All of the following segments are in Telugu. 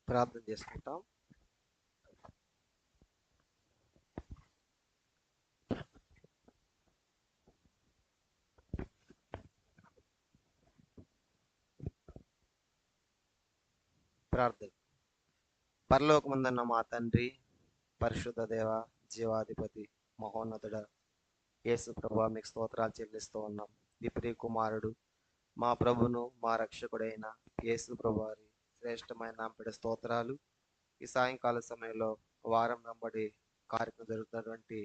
ప్రార్థన చేసుకుంటాం. ప్రార్థన. పరలోకమందున్న మా తండ్రి, పరిశుద్ధ దేవ, జీవాధిపతి, మహోన్నతుడ యేసు ప్రభువా, మీకు స్తోత్రాలు చెల్లిస్తూ ఉన్నాం. నీ ప్రియ కుమారుడు, మా ప్రభును, మా రక్షకుడైన యేసు ప్రభువారి శ్రేష్టమైన నామమున స్తోత్రాలు. ఈ సాయంకాల సమయంలో వారం వెంబడి కార్యక్రమం జరుగుతున్నటువంటి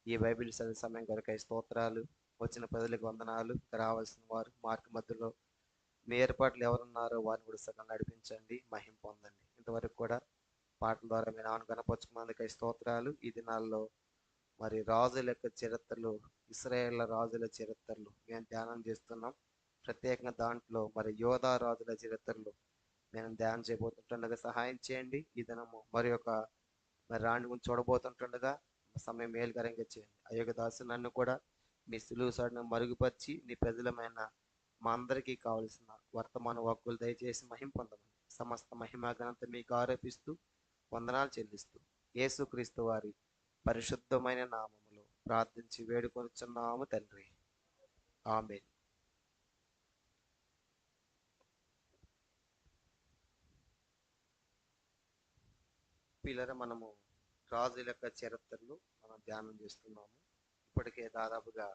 ఈ బైబిల్ చదివే సమయం కొరకై స్తోత్రాలు. వచ్చిన ప్రజలకు వందనాలు. రావాల్సిన వారు మార్గ మధ్యలో మీ ఏర్పాట్లు ఎవరున్నారో వారిని కూడా సగం నడిపించండి, మహిమ పొందండి. ఇంతవరకు కూడా పాటల ద్వారా మీ నామను కనపరుచుకున్నందుకై స్తోత్రాలు. ఈ దినాల్లో మరి రాజుల యొక్క చరిత్రలు, ఇశ్రాయేళ్ల రాజుల చరిత్రలు మేము ధ్యానం చేస్తున్నాం. ప్రత్యేకంగా దాంట్లో మరి యోధా రాజుల చరిత్రలు మేము ధ్యానం చేయబోతుండగా సహాయం చేయండి. ఈ దినము మరి రాణి గురించి చూడబోతుంటుండగా సమయం మేలుకరంగా చేయండి. అయోగ దాసు నన్ను కూడా మీ సులువు సాటును మరుగుపరిచి నీ ప్రజలమైన మా అందరికీ కావలసిన వర్తమాన వాక్కులు దయచేసి మహిమ పొందమని సమస్త మహిమ ఘనత మీకు ఆరోపిస్తూ వందనాలు చెల్లిస్తూ యేసుక్రీస్తు వారి పరిశుద్ధమైన నామములో ప్రార్థించి వేడుకొనుచున్నాము తండ్రి, ఆమేన్. పిల్లలు, మనము రాజుల యొక్క చరిత్రలు మనం ధ్యానం చేస్తున్నాము. ఇప్పటికే దాదాపుగా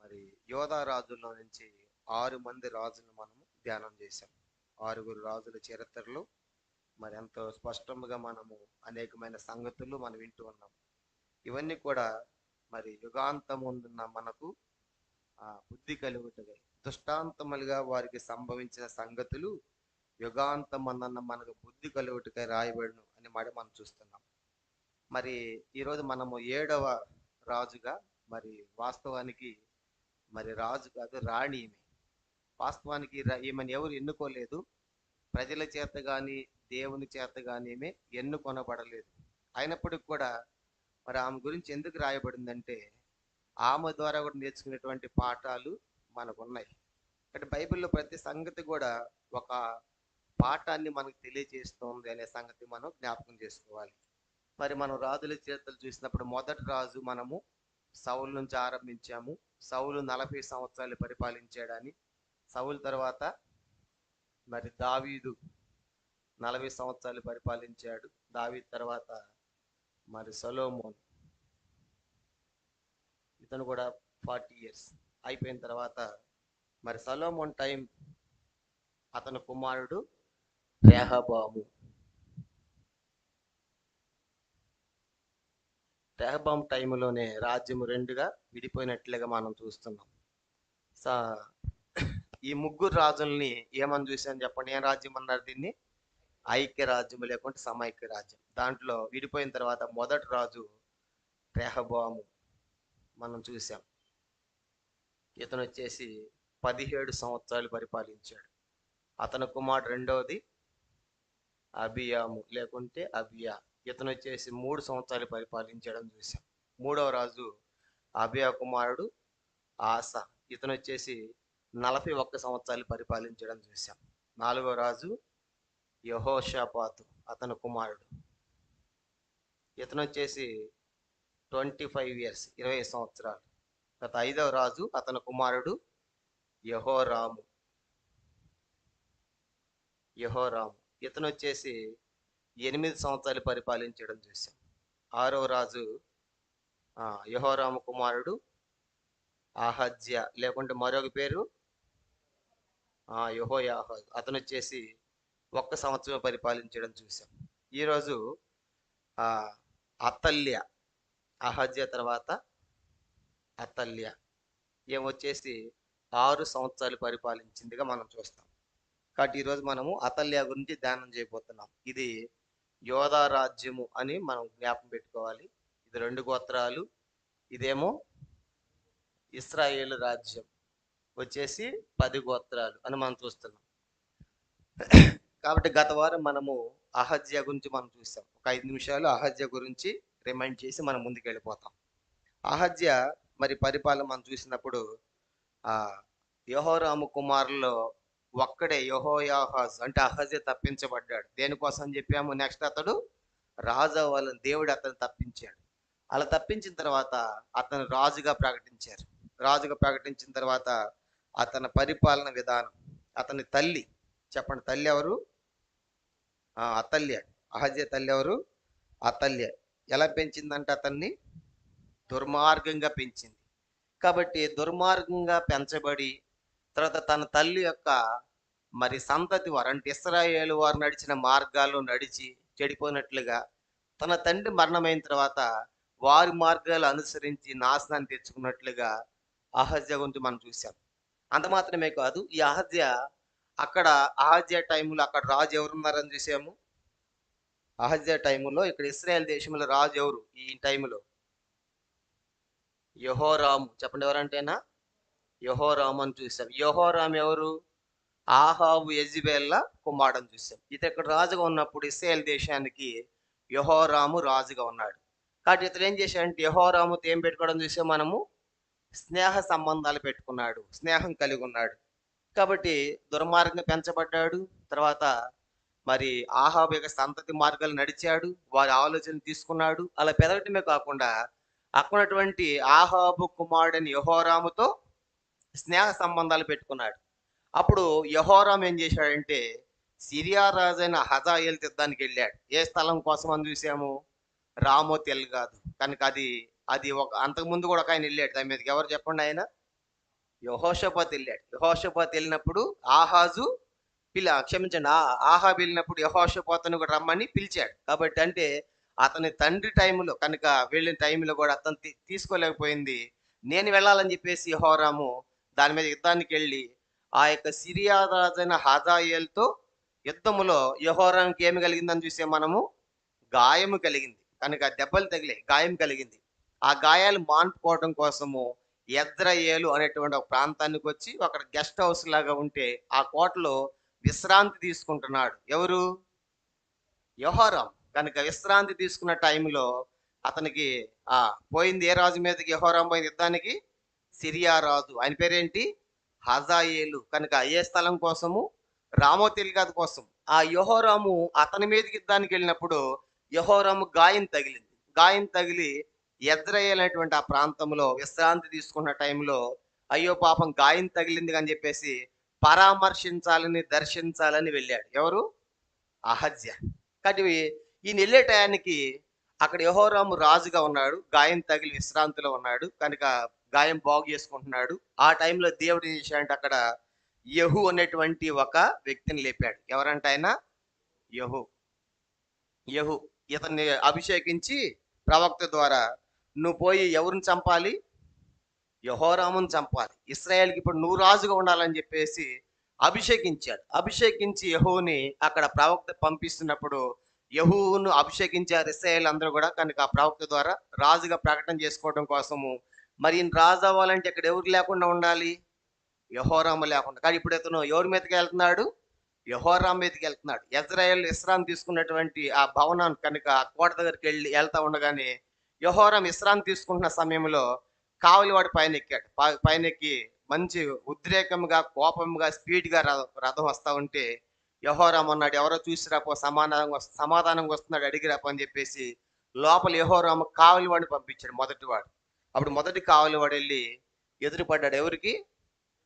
మరి యోధా రాజుల్లో నుంచి 6 మంది రాజులను మనము ధ్యానం చేశాం. 6 రాజుల చరిత్రలు మరి ఎంతో స్పష్టంగా మనము అనేకమైన సంగతులు మనం వింటూ ఉన్నాం. ఇవన్నీ కూడా మరి యుగాంతమున్న మనకు బుద్ధి కలుగుతాయి. దృష్టాంతములుగా వారికి సంభవించిన సంగతులు యుగాంతమన్న మనకు బుద్ధి కలుగుటకై రాయబడును అని మనం చూస్తున్నాం. మరి ఈరోజు మనము 7వ రాజుగా, మరి వాస్తవానికి మరి రాజు కాదు, రాణి ఈమె. వాస్తవానికి ఈమెను ఎవరు ఎన్నుకోలేదు. ప్రజల చేత కానీ దేవుని చేత కానీ ఈమె ఎన్నుకొనబడలేదు. అయినప్పటికి కూడా మరి ఆమె గురించి ఎందుకు రాయబడిందంటే ఆమె ద్వారా కూడా నేర్చుకునేటువంటి పాఠాలు మనకు ఉన్నాయి. అంటే బైబిల్లో ప్రతి సంగతి కూడా ఒక పాఠాన్ని మనకు తెలియజేస్తుంది అనే సంగతి మనం జ్ఞాపకం చేసుకోవాలి. మరి మనం రాజుల చరిత్రలు చూసినప్పుడు మొదటి రాజు మనము సౌలు నుంచి ఆరంభించాము. సౌలు 40 సంవత్సరాలు పరిపాలించాడని. సౌలు తర్వాత మరి దావీదు 40 సంవత్సరాలు పరిపాలించాడు. దావీదు తర్వాత మరి సొలొమోను, ఇతను కూడా 40 years అయిపోయిన తర్వాత మరి సొలొమోన్ టైం అతని కుమారుడు రెహబాము. రెహబాం టైంలోనే రాజ్యం 2గా విడిపోయినట్లుగా మనం చూస్తున్నాం. ఈ ముగ్గురు రాజుల్ని ఏమని చూసాను చెప్పండి? ఏం రాజ్యం అన్నారు దీన్ని? ఐక్య రాజ్యం, లేకుంటే సమైక్య రాజ్యం. దాంట్లో విడిపోయిన తర్వాత మొదటి రాజు రెహబాము మనం చూసాం. ఇతను వచ్చేసి 17 సంవత్సరాలు పరిపాలించాడు. అతని కుమారుడు రెండవది అబియాము, లేకుంటే అబియా. ఇతను వచ్చేసి 3 సంవత్సరాలు పరిపాలించడం చూసాం. 3వ రాజు అబియా కుమారుడు ఆస. ఇతను వచ్చేసి 41 సంవత్సరాలు పరిపాలించడం చూసాం. 4వ రాజు యెహోషాపాతు, అతని కుమారుడు. ఇతను వచ్చేసి 25 years, 20 సంవత్సరాలు. గత 5వ రాజు అతని కుమారుడు యెహోరాము. ఇతను వచ్చేసి 8 సంవత్సరాలు పరిపాలించడం చూసాం. 6వ రాజు యెహోరాము కుమారుడు అహజ్యా, లేకుంటే మరొక పేరు యెహోయాహాజు. అతను వచ్చేసి 1 సంవత్సరం పరిపాలించడం చూసాం. ఈరోజు అతల్య, అహజ్యా తర్వాత అతల్య ఏమొచ్చేసి 6 సంవత్సరాలు పరిపాలించిందిగా మనం చూస్తాం. కాబట్టి ఈరోజు మనము అతల్య గురించి ధ్యానం చేయబోతున్నాం. ఇది యోధా రాజ్యము అని మనం జ్ఞాపకం పెట్టుకోవాలి. ఇది 2 గోత్రాలు. ఇదేమో ఇశ్రాయేలు రాజ్యం వచ్చేసి 10 గోత్రాలు అని మనం చూస్తున్నాం. కాబట్టి గత వారం మనము అహజ్యా గురించి మనం చూసాం. ఒక 5 నిమిషాలు అహజ్యా గురించి రిమైండ్ చేసి మనం ముందుకు వెళ్ళిపోతాం. అహజ్యా మరి పరిపాలన మనం చూసినప్పుడు యెహోరాము కుమారుల్లో ఒక్కడే యెహోయాహాజ్ అంటే అహజ్యా తప్పించబడ్డాడు. దేనికోసం అని చెప్పాము? నెక్స్ట్ అతడు రాజు అవ్వాలని దేవుడు అతన్ని తప్పించాడు. అలా తప్పించిన తర్వాత అతను రాజుగా ప్రకటించారు. రాజుగా ప్రకటించిన తర్వాత అతని పరిపాలన విధానం, అతని తల్లి, చెప్పండి తల్లి ఎవరు? అతల్య. అహజ్యా తల్లి ఎవరు? అతల్య. ఎలా పెంచిందంటే అతన్ని దుర్మార్గంగా పెంచింది. కాబట్టి దుర్మార్గంగా పెంచబడి తర్వాత తన తల్లి యొక్క మరి సంతతి వారు అంటే ఇశ్రాయేలు వారు నడిచిన మార్గాల్లో నడిచి చెడిపోయినట్లుగా తన తండ్రి మరణమైన తర్వాత వారి మార్గాలు అనుసరించి నాశనాన్ని తెచ్చుకున్నట్లుగా అహజ్యా గురించి మనం చూసాం. అంత మాత్రమే కాదు, ఈ అహజ్యా అక్కడ అహజ్యా టైంలో అక్కడ రాజు ఎవరున్నారని చూసాము. అహజ్యా టైంలో ఇక్కడ ఇశ్రాయేల్ దేశంలో రాజు ఎవరు ఈ టైంలో? యెహోరాము. చెప్పండి ఎవరంటేనా? యెహోరాము అని చూసాం. యెహోరాము ఎవరు? ఆహాబు యెజెబెల్ కుమారుడని చూసాం. ఇతను ఇక్కడ రాజుగా ఉన్నప్పుడు ఇశ్రాయేల్ దేశానికి యెహోరాము రాజుగా ఉన్నాడు. కాబట్టి ఇతను ఏం చేశాడంటే యెహోరాముతో ఏం పెట్టుకోవడం చూసాం మనము? స్నేహ సంబంధాలు పెట్టుకున్నాడు, స్నేహం కలిగి ఉన్నాడు. కాబట్టి దుర్మార్గంగా పెంచబడ్డాడు. తర్వాత మరి ఆహాబు యొక్క సంతతి మార్గాలు నడిచాడు, వారి ఆలోచనలు తీసుకున్నాడు. అలా పెరగటమే కాకుండా అక్కడ ఉన్నటువంటి ఆహాబు కుమారుడని యెహోరాముతో స్నేహ సంబంధాలు పెట్టుకున్నాడు. అప్పుడు యెహోరాము ఏం చేశాడంటే సిరియా రాజైన హజాయేలు యుద్ధానికి వెళ్ళాడు. ఏ స్థలం కోసం అని చూసాము? రామోత్ కాదు కనుక అది అది ఒక అంతకుముందు కూడా ఒక ఆయన వెళ్ళాడు దాని మీదకి. ఎవరు చెప్పండి? ఆయన యెహోషాపాతు వెళ్ళాడు. యెహోషాపాతు వెళ్ళినప్పుడు ఆహాజు క్షమించండి, ఆహాబు వెళ్ళినప్పుడు యెహోషాపాతును కూడా రమ్మని పిలిచాడు. కాబట్టి అంటే అతని తండ్రి టైంలో కనుక వెళ్ళిన టైంలో కూడా అతను తీసుకోలేకపోయింది. నేను వెళ్ళాలని చెప్పేసి యెహోరాము దాని మీద యుద్ధానికి వెళ్ళి ఆ యొక్క సిరియా రాజైన హజాయేలుతో యుద్ధములో యెహోరాముకి ఏమి కలిగిందని చూసే మనము? గాయము కలిగింది. కనుక దెబ్బలు తగిలే గాయం కలిగింది. ఆ గాయాలు మాన్పుకోవడం కోసము యెజ్రెయేలు అనేటువంటి ఒక ప్రాంతానికి వచ్చి అక్కడ గెస్ట్ హౌస్ లాగా ఉంటే ఆ కోటలో విశ్రాంతి తీసుకుంటున్నాడు. ఎవరు? యెహోరాము. కనుక విశ్రాంతి తీసుకున్న టైంలో అతనికి పోయింది ఏ రాజు మీదకి యెహోరాము పోయిన యుద్ధానికి? సిరియా రాజు. ఆయన పేరేంటి? హజాయేలు. కనుక ఏ స్థలం కోసము? రామోత్ గిల్గాదు కోసం. ఆ యెహోరాము అతని మీదకి యుద్ధానికి వెళ్ళినప్పుడు యెహోరాము గాయం తగిలింది. గాయం తగిలి యెజ్రెయేలు అనేటువంటి ఆ ప్రాంతంలో విశ్రాంతి తీసుకున్న టైంలో అయ్యో పాపం గాయం తగిలింది అని చెప్పేసి పరామర్శించాలని దర్శించాలని వెళ్ళాడు. ఎవరు? అహజ్యా. కాబట్టి ఈయన వెళ్ళే టయానికి అక్కడ యెహోరాము రాజుగా ఉన్నాడు. గాయం తగిలి విశ్రాంతిలో ఉన్నాడు. కనుక గాయం బాగు చేసుకుంటున్నాడు. ఆ టైంలో దేవుడు ఏం చేశాడంటే అక్కడ యెహూ అనేటువంటి ఒక వ్యక్తిని లేపాడు. ఎవరంటే ఆయన? యెహూ. యెహూ ఇతన్ని అభిషేకించి ప్రవక్త ద్వారా నువ్వు పోయి ఎవరిని చంపాలి? యెహోరామును చంపాలి. ఇశ్రాయేల్‌కి ఇప్పుడు నువ్వు రాజుగా ఉండాలని చెప్పేసి అభిషేకించాడు. అభిషేకించి యెహూని అక్కడ ప్రవక్త పంపిస్తున్నప్పుడు యెహూను అభిషేకించారు ఇశ్రాయేల్ అందరూ కూడా. కనుక ఆ ప్రవక్త ద్వారా రాజుగా ప్రకటన చేసుకోవడం కోసము మరి ఈయన రాజు అవ్వాలంటే ఇక్కడ ఎవరు లేకుండా ఉండాలి? యెహోరాము లేకుండా. కానీ ఇప్పుడు ఇతను ఎవరి మీదకి వెళ్తున్నాడు? యెహోరాము మీదకి వెళ్తున్నాడు. యెజ్రెయేలు విశ్రాంతి తీసుకున్నటువంటి ఆ భవనాన్ని కనుక ఆ కోట దగ్గరికి వెళ్తా ఉండగానే యెహోరాము విశ్రాంతి తీసుకుంటున్న సమయంలో కావలివాడు పైన ఎక్కాడు. పైనెక్కి మంచి ఉద్రేకంగా కోపంగా స్పీడ్గా రథం వస్తా ఉంటే యెహోరాము అన్నాడు, ఎవరో చూసిరాపో సమాధానంగా వస్తున్నాడు అడిగిరాపో అని చెప్పేసి లోపల యెహోరాము కావలివాడిని పంపించాడు మొదటివాడు. అప్పుడు మొదటి కావలివాడు వెళ్ళి ఎదురుపడ్డాడు. ఎవరికి?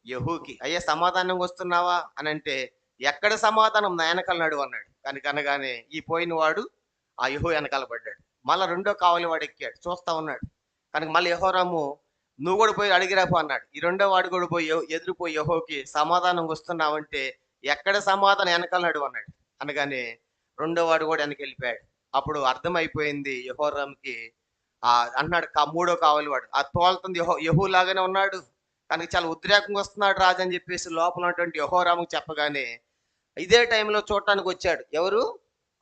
యెహూకి. అయ్యా సమాధానంగా వస్తున్నావా అని అంటే ఎక్కడ సమాధానం? నా వెనకాల నడువు అన్నాడు. అనగానే ఈ పోయిన వాడు ఆ యెహూ వెనకాల పడ్డాడు. మళ్ళా రెండో కావలివాడు ఎక్కాడు, చూస్తా ఉన్నాడు. కనుక మళ్ళీ యెహోరాము నువ్వు కూడా పోయి అడిగిరాపో అన్నాడు. ఈ రెండో వాడు కూడా పోయి ఎదురుపోయి యెహూకి సమాధానం వస్తున్నావంటే ఎక్కడ సమాధానం? వెనకాల నడువు అన్నాడు. అనగానే రెండో వాడు కూడా వెనక్కి వెళ్ళిపోయాడు. అప్పుడు అర్థమైపోయింది యెహోరాముకి. అన్నాడు మూడో కావలివాడు, ఆ తోలుతుంది యెహూ లాగానే ఉన్నాడు, కనుక చాలా ఉద్రేకంగా వస్తున్నాడు రాజు అని చెప్పేసి లోపల ఉన్నటువంటి యెహోరాముకు చెప్పగానే ఇదే టైంలో చూడటానికి వచ్చాడు. ఎవరు?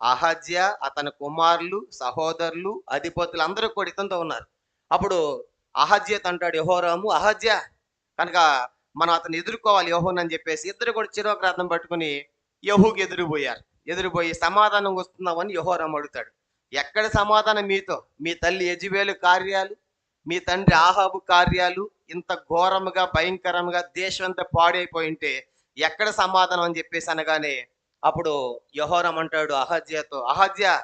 అహజ్యా, అతని కుమారులు, సహోదరులు, అధిపతులు అందరూ కూడా ఇతనితో ఉన్నారు. అప్పుడు అహజ్యాతో అంటాడు యెహోరాము, అహజ్యా కనుక మనం అతను ఎదుర్కోవాలి యెహూని అని చెప్పేసి ఇద్దరు కూడా చిరొక రథం పట్టుకుని యెహూకి ఎదురుపోయారు. ఎదురుపోయి సమాధానం వస్తున్నామని యెహోరాము అడుగుతాడు. ఎక్కడ సమాధానం మీతో? మీ తల్లి యెజెబెలు కార్యాలు, మీ తండ్రి ఆహాబు కార్యాలు ఇంత ఘోరముగా భయంకరంగా దేశం అంతా పాడైపోయింటే ఎక్కడ సమాధానం అని చెప్పేసి అనగానే అప్పుడు యెహోరాము అంటాడు అహజ్యాతో, అహజ్యా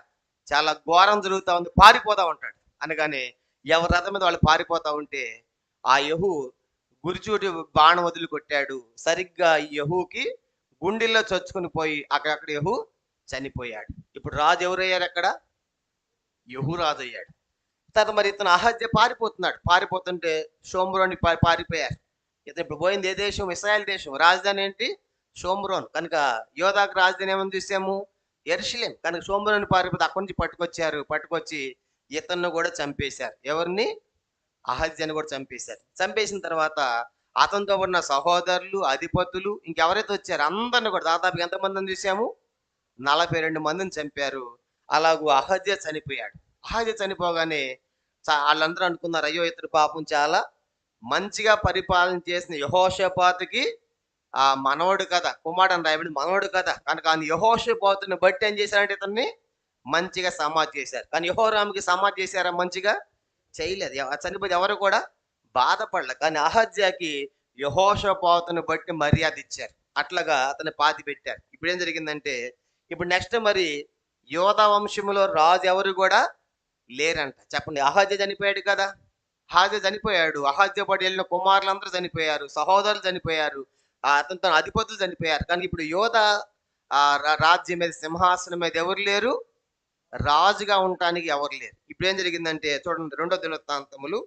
చాలా ఘోరం జరుగుతా ఉంది, పారిపోతా ఉంటాడు. అనగానే ఎవరి రథం మీద వాళ్ళు పారిపోతా ఉంటే ఆ యెహూ గురిచూటి బాణం వదిలి కొట్టాడు. సరిగ్గా ఈ యెహూకి గుండెల్లో చొచ్చుకుని పోయి అక్కడక్కడ యెహూ చనిపోయాడు. ఇప్పుడు రాజు ఎవరయ్యారు అక్కడ? యెహూ రాజు అయ్యాడు. తర్వాత మరి ఇతను అహజ్య పారిపోతున్నాడు. పారిపోతుంటే షోమ్రోని పారిపోయారు. ఇతను ఇప్పుడు పోయింది ఏ దేశం? ఇశ్రాయేల్ దేశం. రాజధాని ఏంటి? షోమ్రోన్. కనుక యోధాకు రాజధాని ఏమని చూసాము? యెరూషలేం. కనుక షోమ్రోని పారిపోతే అక్కడి నుంచి పట్టుకొచ్చారు. పట్టుకొచ్చి ఇతన్ని కూడా చంపేశారు. ఎవరిని? అహజ్యాన్ని కూడా చంపేశారు. చంపేసిన తర్వాత అతనితో ఉన్న సహోదరులు, అధిపతులు ఇంకెవరైతే వచ్చారు అందరిని కూడా దాదాపు ఎంతమందిని చూసాము? 42 మందిని చంపారు. అలాగూ అహజ్య చనిపోయాడు. అహజ్య చనిపోగానే వాళ్ళందరూ అనుకున్నారు, అయ్యో ఇతడు పాపం చాలా మంచిగా పరిపాలన చేసిన యెహోషాపాతుకి ఆ మనవడు కదా, కుమారుడు అని రాయబడి మనవడు కదా, కనుక ఆయన యెహోషాపాతుని బట్టి ఏం చేశారంటే ఇతన్ని మంచిగా సమాధి చేశారు. కానీ యెహోరాముకి సమాధి చేశారా? మంచిగా చేయలేదు. చనిపోతే ఎవరు కూడా బాధపడలే. కానీ అహజ్యాకి యెహోషాపాతుని బట్టి మర్యాద ఇచ్చారు. అట్లాగా అతన్ని పాతి పెట్టారు. ఇప్పుడు ఏం జరిగిందంటే ఇప్పుడు నెక్స్ట్ మరి యోధా వంశములో రాజు ఎవరు కూడా లేరంట. చెప్పండి, అహజ్య చనిపోయాడు కదా. అహజ్య చనిపోయాడు. అహజ్య పడి వెళ్ళిన కుమారులందరూ చనిపోయారు, సహోదరులు చనిపోయారు, అతనితో అధిపతులు చనిపోయారు. కానీ ఇప్పుడు యోధా రాజ్యం మీద సింహాసనం మీద ఎవరు లేరు, రాజుగా ఉండటానికి ఎవరు లేరు. ఇప్పుడు ఏం జరిగిందంటే చూడండి, 2వ దినవృత్తాంతములు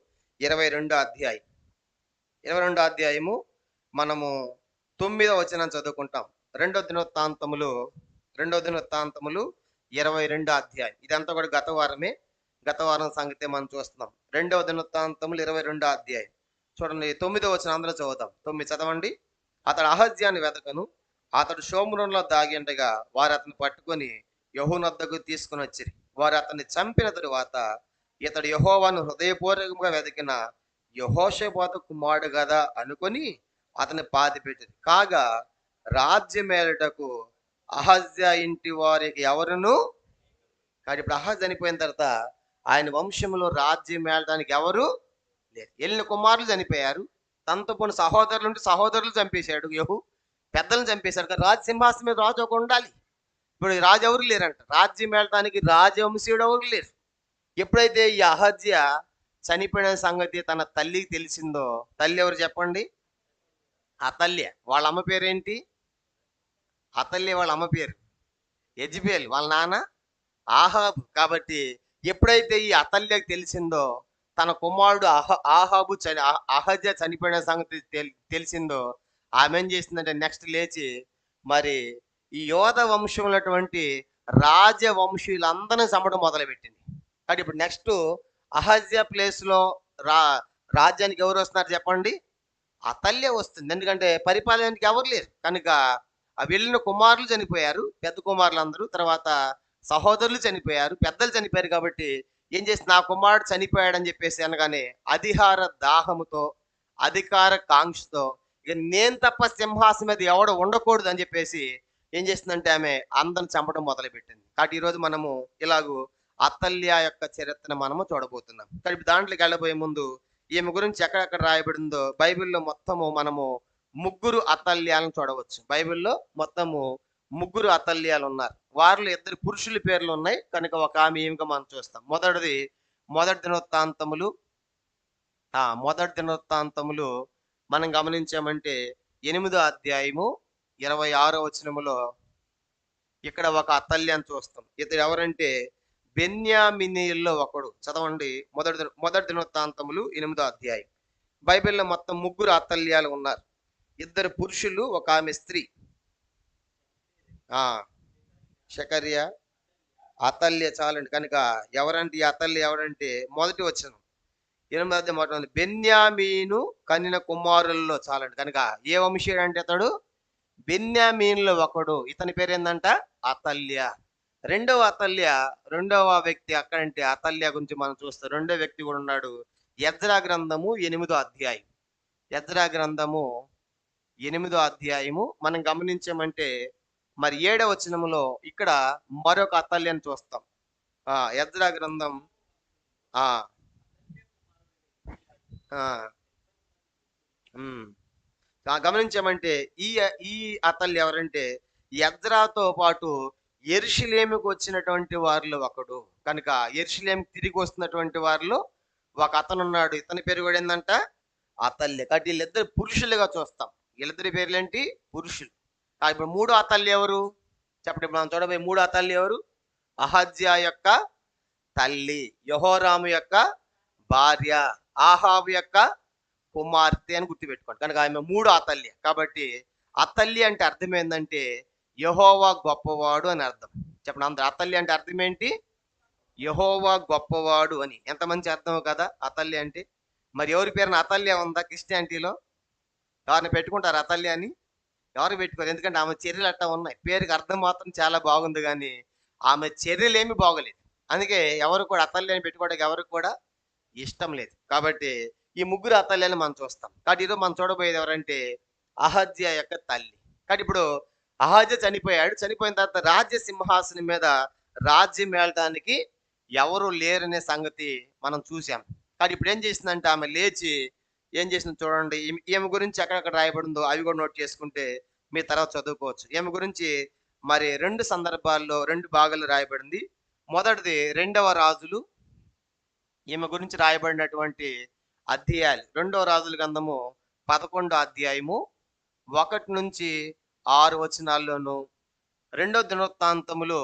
22వ అధ్యాయం. 22వ అధ్యాయము మనము 9వ వచనం చదువుకుంటాం. 2వ దినవృత్తాంతములు 22వ అధ్యాయం. ఇదంతా కూడా గత వారం సంగతి మనం చూస్తున్నాం. 2వ దినవృత్తాంతములు 22వ అధ్యాయం చూడండి, 9వ వచనం అందరూ చదువుతాం. 9 చదవండి. అతడు అహజ్యాన్ని వెతకను, అతడు షోమ్రోనులో దాగి ఉండగా వారు అతను పట్టుకొని యెహూనొద్దకు తీసుకుని వచ్చిరి. వారు అతన్ని చంపిన తరువాత ఇతడు యెహోవాను హృదయపూర్వకంగా వెతికిన యెహోషాపాతు కుమారుడు కదా అనుకొని అతన్ని పాతిపెట్టింది. కాగా రాజ్యమేలుటకు అహజ్యా ఇంటి వారికి ఎవరును కానీ ఇప్పుడు అహజ్ చనిపోయిన తర్వాత ఆయన వంశంలో రాజ్యం ఏలడానికి ఎవరు లేరు. వెళ్ళిన కుమారులు చనిపోయారు. తనతో పోయిన సహోదరులు ఉంటే సహోదరులు చంపేశాడు యెహూ. పెద్దలను చంపేశాడు. కానీ రాజ సింహాసనం మీద రాజు ఒక ఉండాలి. ఇప్పుడు ఈ రాజు ఎవరు లేరంట. రాజ్యం ఏలడానికి రాజవంశీయుడు ఎవరు లేరు. ఎప్పుడైతే ఈ అహజ్య చనిపోయిన సంగతి తన తల్లికి తెలిసిందో, తల్లి ఎవరు చెప్పండి? అతల్య. వాళ్ళ అమ్మ పేరేంటి? అతల్య వాళ్ళ అమ్మ పేరు యెజబెల్. వాళ్ళ నాన్న ఆహాబు. కాబట్టి ఎప్పుడైతే ఈ అతల్యకు తెలిసిందో, తన కుమారుడు ఆహాబు అహజ్య చనిపోయిన సంగతి తెలిసిందో, ఆమె ఏం చేసిందంటే నెక్స్ట్ లేచి మరి ఈ యోధ వంశంలోటువంటి రాజవంశీయులందరినీ చంపడం మొదలుపెట్టింది. కాబట్టి ఇప్పుడు నెక్స్ట్ అహజ్య ప్లేస్లో రా రాజ్యానికి ఎవరు వస్తున్నారు చెప్పండి? అతల్య వస్తుంది. ఎందుకంటే పరిపాలనకి ఎవరు లేరు కనుక ఆ వెళ్ళిన కుమారులు చనిపోయారు, పెద్ద కుమారులు అందరూ. తర్వాత సహోదరులు చనిపోయారు, పెద్దలు చనిపోయారు. కాబట్టి ఏం చేసి నా కుమారుడు చనిపోయాడని చెప్పేసి అనగానే అధికార దాహముతో, అధికార కాంక్షతో ఇక నేను తప్ప సింహాసనం మీద ఎవడ ఉండకూడదు అని చెప్పేసి ఏం చేస్తుందంటే ఆమె అందరిని చంపడం మొదలుపెట్టింది. కాబట్టి ఈరోజు మనము ఇలాగూ అతల్య యొక్క చరిత్రను మనము చూడబోతున్నాం. కాబట్టి దాంట్లోకి వెళ్ళబోయే ముందు ఈమె గురించి ఎక్కడెక్కడ రాయబడిందో బైబిల్లో మొత్తము మనము 3 అతల్యాలను చూడవచ్చు. బైబిల్లో మొత్తము 3 అతల్యాలు ఉన్నారు. వారిలో 2 పురుషుల పేర్లు ఉన్నాయి కనుక ఒక ఆమె ఈమెగా మనం చూస్తాం. మొదటి దినవృత్తాంతములు మనం గమనించామంటే 8వ అధ్యాయము 26వ వచనములో ఇక్కడ ఒక అతల్యాన్ని చూస్తాం. ఇతడు ఎవరంటే బెన్యామినీయుల్లో ఒకడు. చదవండి, మొదటి దినవృత్తాంతములు 8వ అధ్యాయం. బైబిల్లో మొత్తం 3 అతల్యాలు ఉన్నారు. 2 పురుషులు, ఒక ఆమె స్త్రీ. షకర్య, అతల్య చాలండి. కనుక ఎవరంటే ఈ అతల్య ఎవరంటే మొదటి వచనం 8వ అధ్యాయం మొదటి బెన్యామీను కనిన కుమారుల్లో చాలండి. కనుక ఏ వంశీయుడు అంటే అతడు బెన్యామీనులో ఒకడు. ఇతని పేరు ఏందంట? అతల్య. రెండవ వ్యక్తి అక్కడంటే అతల్య గురించి మనం చూస్తాం. రెండో వ్యక్తి కూడా ఉన్నాడు. ఎజ్రా గ్రంథము 8వ అధ్యాయం. ఎజ్రా గ్రంథము 8వ అధ్యాయము మనం గమనించామంటే మరి 7వ వచనములో ఇక్కడ మరొక అతల్యను చూస్తాం. ఎజ్రా గ్రంథం గమనించామంటే ఈ ఈ అతల్య ఎవరంటే ఎజ్రాతో పాటు యెరూషలేముకు వచ్చినటువంటి వారిలో ఒకడు. కనుక యెరూషలేం తిరిగి వస్తున్నటువంటి వారిలో ఒక అతను ఉన్నాడు. ఇతని పేరు కూడా ఏందంట అతల్య. కాబట్టి వీళ్ళిద్దరు పురుషులుగా చూస్తాం. వీళ్ళిద్దరి పేర్లేంటి? పురుషులు. ఇప్పుడు మూడో అతల్య ఎవరు చెప్పండి? ఇప్పుడు మనం చూడబోయే మూడో అతల్య ఎవరు? అహజ్యా యొక్క తల్లి, యెహోరాము యొక్క భార్య, ఆహాబు యొక్క కుమార్తె అని గుర్తుపెట్టుకోండి. కనుక ఆమె మూడో అతల్య. కాబట్టి అతల్య అంటే అర్థం ఏంటంటే యెహోవా గొప్పవాడు అని అర్థం. చెప్పండి అందరూ, అతల్య అంటే అర్థం ఏంటి? యెహోవా గొప్పవాడు అని. ఎంత మంచి అర్థం కదా అతల్య అంటే. మరి ఎవరి పేరున అతల్య ఉందా క్రిస్టియానిటీలో? ఎవరిని పెట్టుకుంటారు అతల్య అని? ఎవరు పెట్టుకోరు. ఎందుకంటే ఆమె చర్యలు అట్టా ఉన్నాయి. పేరుకి అర్థం మాత్రం చాలా బాగుంది కానీ ఆమె చర్యలు ఏమి బాగోలేదు. అందుకే ఎవరు కూడా అతల్యని పెట్టుకోవడానికి ఎవరికి కూడా ఇష్టం లేదు. కాబట్టి ఈ ముగ్గురు అతల్యని మనం చూస్తాం. కాబట్టి ఈరోజు మనం చూడబోయేది ఎవరంటే అహజ్యా యొక్క తల్లి. కాబట్టి ఇప్పుడు అహజ్యా చనిపోయాడు. చనిపోయిన తర్వాత రాజ్య సింహాసనం మీద రాజ్యం ఏలటానికి ఎవరు లేరనే సంగతి మనం చూసాం. కానీ ఇప్పుడు ఏం చేసిందంటే ఆమె లేచి ఏం చేసింది చూడండి. ఈమె గురించి ఎక్కడెక్కడ రాయబడిందో అవి కూడా నోట్ చేసుకుంటే మీ తర్వాత చదువుకోవచ్చు. ఈమె గురించి మరి 2 సందర్భాల్లో 2 భాగాలు రాయబడింది. మొదటిది 2వ రాజులు. ఈమె గురించి రాయబడినటువంటి అధ్యాయాలు 2వ రాజుల గ్రంథము 11వ అధ్యాయము 1 నుంచి 6 వచనాల్లోను, 2వ దినవృత్తాంతములు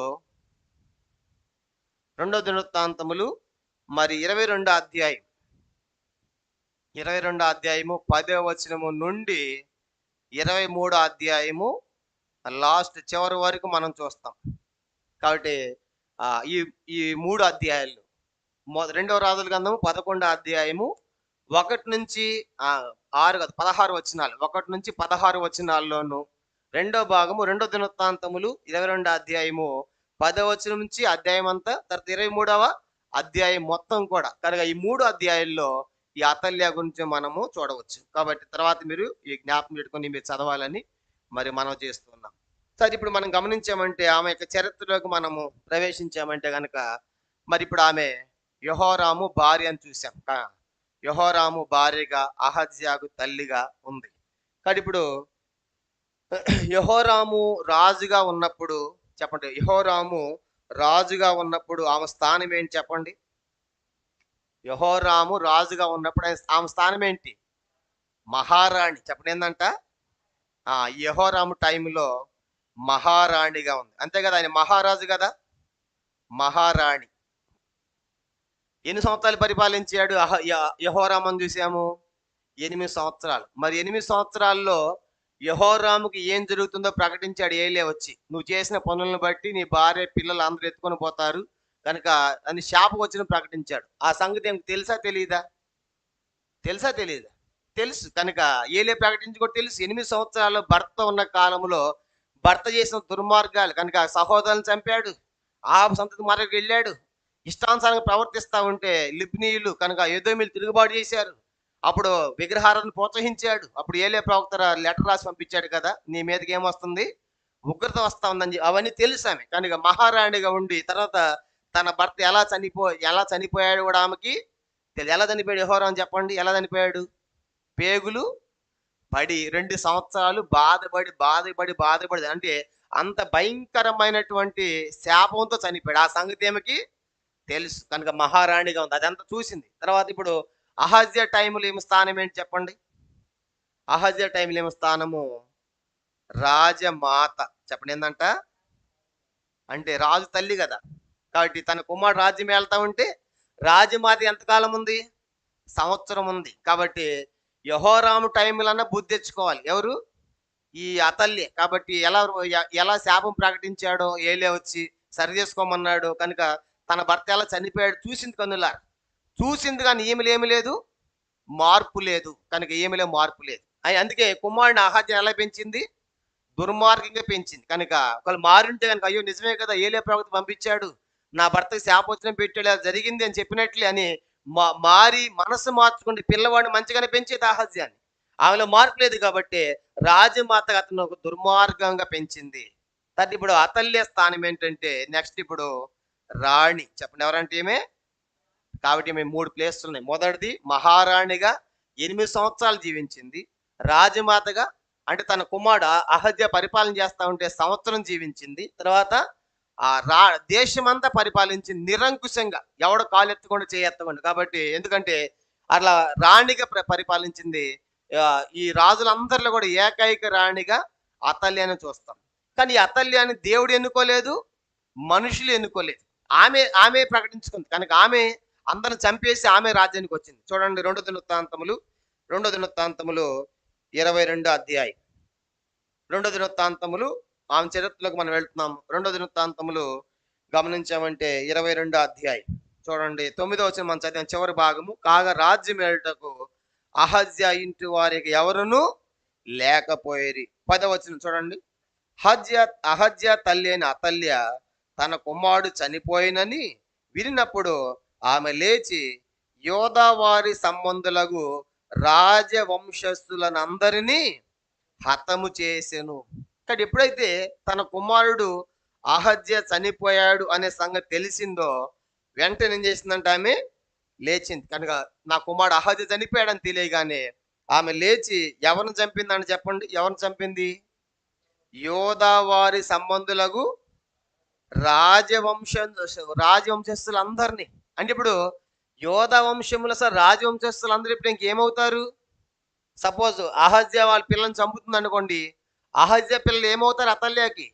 మరి 22వ అధ్యాయం 10వ వచనము నుండి 23వ అధ్యాయము లాస్ట్ చివరి వరకు మనం చూస్తాం. కాబట్టి ఈ ఈ 3 అధ్యాయాలు 2వ రాజుల గ్రంథము 11వ అధ్యాయము 1 నుంచి 6 కాదు 16 వచనాలు, 1 నుంచి 16 వచనాల్లోను, 2వ భాగము 2వ దినవృత్తాంతములు 22వ అధ్యాయము 10వ వచనం నుంచి అధ్యాయం అంతా, తర్వాత 23వ అధ్యాయం మొత్తం కూడా. కనుక ఈ 3 అధ్యాయాల్లో ఈ అతల్య గురించి మనము చూడవచ్చు. కాబట్టి తర్వాత మీరు ఈ జ్ఞాపకం పెట్టుకొని మీరు చదవాలని మరి మనం చేస్తున్నాం. సరే, ఇప్పుడు మనం గమనించామంటే ఆమె యొక్క చరిత్రలోకి మనము ప్రవేశించామంటే గనక మరి ఇప్పుడు ఆమె యెహోరాము భార్య అని చూసాం. యెహోరాము భార్యగా అహజ్యాకు తల్లిగా ఉంది. కానీ ఇప్పుడు యెహోరాము రాజుగా ఉన్నప్పుడు చెప్పండి, యెహోరాము రాజుగా ఉన్నప్పుడు ఆమె స్థానం ఏంటి చెప్పండి? యెహోరాము రాజుగా ఉన్నప్పుడు ఆమె స్థానం ఏంటి? మహారాణి. చెప్పండి ఏందంట? యెహోరాము టైంలో మహారాణిగా ఉంది. అంతే కదా, ఆయన మహారాజు కదా, మహారాణి. ఎన్ని సంవత్సరాలు పరిపాలించాడు యెహోరాము అని చూసాము? 8 సంవత్సరాలు. మరి 8 సంవత్సరాల్లో యెహోరాముకి ఏం జరుగుతుందో ప్రకటించాడు ఏలే వచ్చి. నువ్వు చేసిన పనులను బట్టి నీ భార్య పిల్లలు అందరూ ఎత్తుకొని పోతారు కనుక అని శాపం వచ్చిన ప్రకటించాడు. ఆ సంగతి ఏమి తెలుసా తెలీదా? తెలుసా తెలీదా? తెలుసు. కనుక ఏలే ప్రకటించి కూడా తెలుసు. 8 సంవత్సరాలు భర్త ఉన్న కాలంలో భర్త చేసిన దుర్మార్గాలు కనుక సహోదరులను చంపాడు, ఆ సంతతి మార్గకు వెళ్ళాడు, ఇష్టానుసారంగా ప్రవర్తిస్తా ఉంటే లిబ్నీయులు కనుక ఎదోమీయులు తిరుగుబాటు చేశారు. అప్పుడు విగ్రహాలను ప్రోత్సహించాడు. అప్పుడు ఏలే ప్రవక్త లెటర్ రాసి పంపించాడు కదా, నీ మీదకి ఏమొస్తుంది? ఉగ్రత వస్తా ఉందని. అవన్నీ తెలుసు ఆమె. కనుక మహారాణిగా ఉండి తర్వాత తన భర్త ఎలా చనిపోయాడు కూడా ఆమెకి తెలియదు. ఎలా చనిపోయాడు యెహోరాము చెప్పండి? ఎలా చనిపోయాడు? పేగులు పడి 2 సంవత్సరాలు బాధపడి అంటే అంత భయంకరమైనటువంటి శాపంతో చనిపోయాడు. ఆ సంగతి ఏమికి తెలుసు. కనుక మహారాణిగా ఉంది, అదంతా చూసింది. తర్వాత ఇప్పుడు అహజ్యా టైంలో ఏమి స్థానం ఏంటి చెప్పండి? అహజ్యా టైంలో ఏమి స్థానము? రాజమాత. చెప్పండి ఏందంట? అంటే రాజు తల్లి కదా, కాబట్టి తన కుమారుడు రాజ్యం వెళ్తా ఉంటే రాజమాత ఎంతకాలం ఉంది? సంవత్సరం ఉంది. కాబట్టి యెహోరాము టైంలన్నా బుద్ధి తెచ్చుకోవాలి. ఎవరు? ఈ అతల్యే. కాబట్టి ఎలా శాపం ప్రకటించాడో ఏలే వచ్చి సరి చేసుకోమన్నాడు. కనుక తన భర్త ఎలా చనిపోయాడు చూసింది కన్నులారా. చూసింది కానీ ఈమెలో ఏమి లేదు, మార్పు లేదు. కనుక ఈమెలో మార్పు లేదు. అందుకే కుమారుడిని అహజ్యా ఎలా పెంచింది? దుర్మార్గంగా పెంచింది. కనుక ఒకళ్ళు మారింటే కనుక అయ్యో నిజమే కదా, ఏలే ప్రవక్త పంపించాడు, నా భర్తకి శాపవచనం పెట్టాడు, అది జరిగింది అని చెప్పినట్లే అని మారి మనసు మార్చుకుంటే పిల్లవాడిని మంచిగానే పెంచేది అహజ్యాన్ని. ఆమెలో మార్పు లేదు కాబట్టి రాజమాతగా అతను ఒక దుర్మార్గంగా పెంచింది. తర్వాత ఇప్పుడు అతల్య స్థానం ఏంటంటే నెక్స్ట్ ఇప్పుడు రాణి. చెప్పండి ఎవరంటే ఏమే? కాబట్టి మేము 3 ప్లేసులు ఉన్నాయి. మొదటిది మహారాణిగా 8 సంవత్సరాలు జీవించింది, రాజమాతగా అంటే తన కుమారుడు అహజ్య పరిపాలన చేస్తా ఉంటే సంవత్సరం జీవించింది. తర్వాత ఆ రా దేశమంతా పరిపాలించింది నిరంకుశంగా. ఎవడు కాలెత్తకుండా చేయెత్తకుండా. కాబట్టి ఎందుకంటే అట్లా రాణిగా పరిపాలించింది. ఈ రాజులందరిలో కూడా ఏకైక రాణిగా అతల్యను చూస్తాం. కానీ ఈ అతల్యాని దేవుడు ఎన్నుకోలేదు, మనుషులు ఎన్నుకోలేదు. ఆమె ప్రకటించుకుంది. కనుక ఆమె అందరిని చంపేసి ఆమె రాజ్యానికి వచ్చింది. చూడండి 2 దినవృత్తాంతములు 22 అధ్యాయం. 2 దినవృత్తాంతములు ఆమె చరిత్రలోకి మనం వెళ్తున్నాము. 2 దినవృత్తాంతములు గమనించామంటే 22 అధ్యాయం. చూడండి 9వ వచనం మనం చదివాం చివరి భాగము. కాగా రాజ్యం ఏలుటకు అహజ్యా ఇంటి వారికి ఎవరును లేకపోయేరి. 10వ వచనం చూడండి. అహజ్యా తల్లి అయిన అతల్య తన కుమారుడు చనిపోయినని వినినప్పుడు ఆమె లేచి యోధావారి సంబంధులకు రాజవంశస్థులనందరినీ హతము చేసెను. కానీ ఎప్పుడైతే తన కుమారుడు అహజ్య చనిపోయాడు అనే సంగతి తెలిసిందో వెంటనే ఏం చేసిందంటే ఆమె లేచింది. కనుక నా కుమారుడు అహజ్య చనిపోయాడని తెలియగానే ఆమె లేచి ఎవరిని చంపిందని చెప్పండి. ఎవరిని చంపింది? యోధావారి సంబంధులకు రాజవంశస్థులందరినీ. అంటే ఇప్పుడు యోధా వంశముల రాజవంశస్థులందరూ ఇప్పుడు ఇంకేమవుతారు? సపోజ్ అహజ్య వాళ్ళ పిల్లల్ని చంపుతుంది అనుకోండి, అహజ్య పిల్లలు ఏమవుతారు అతల్యాకి?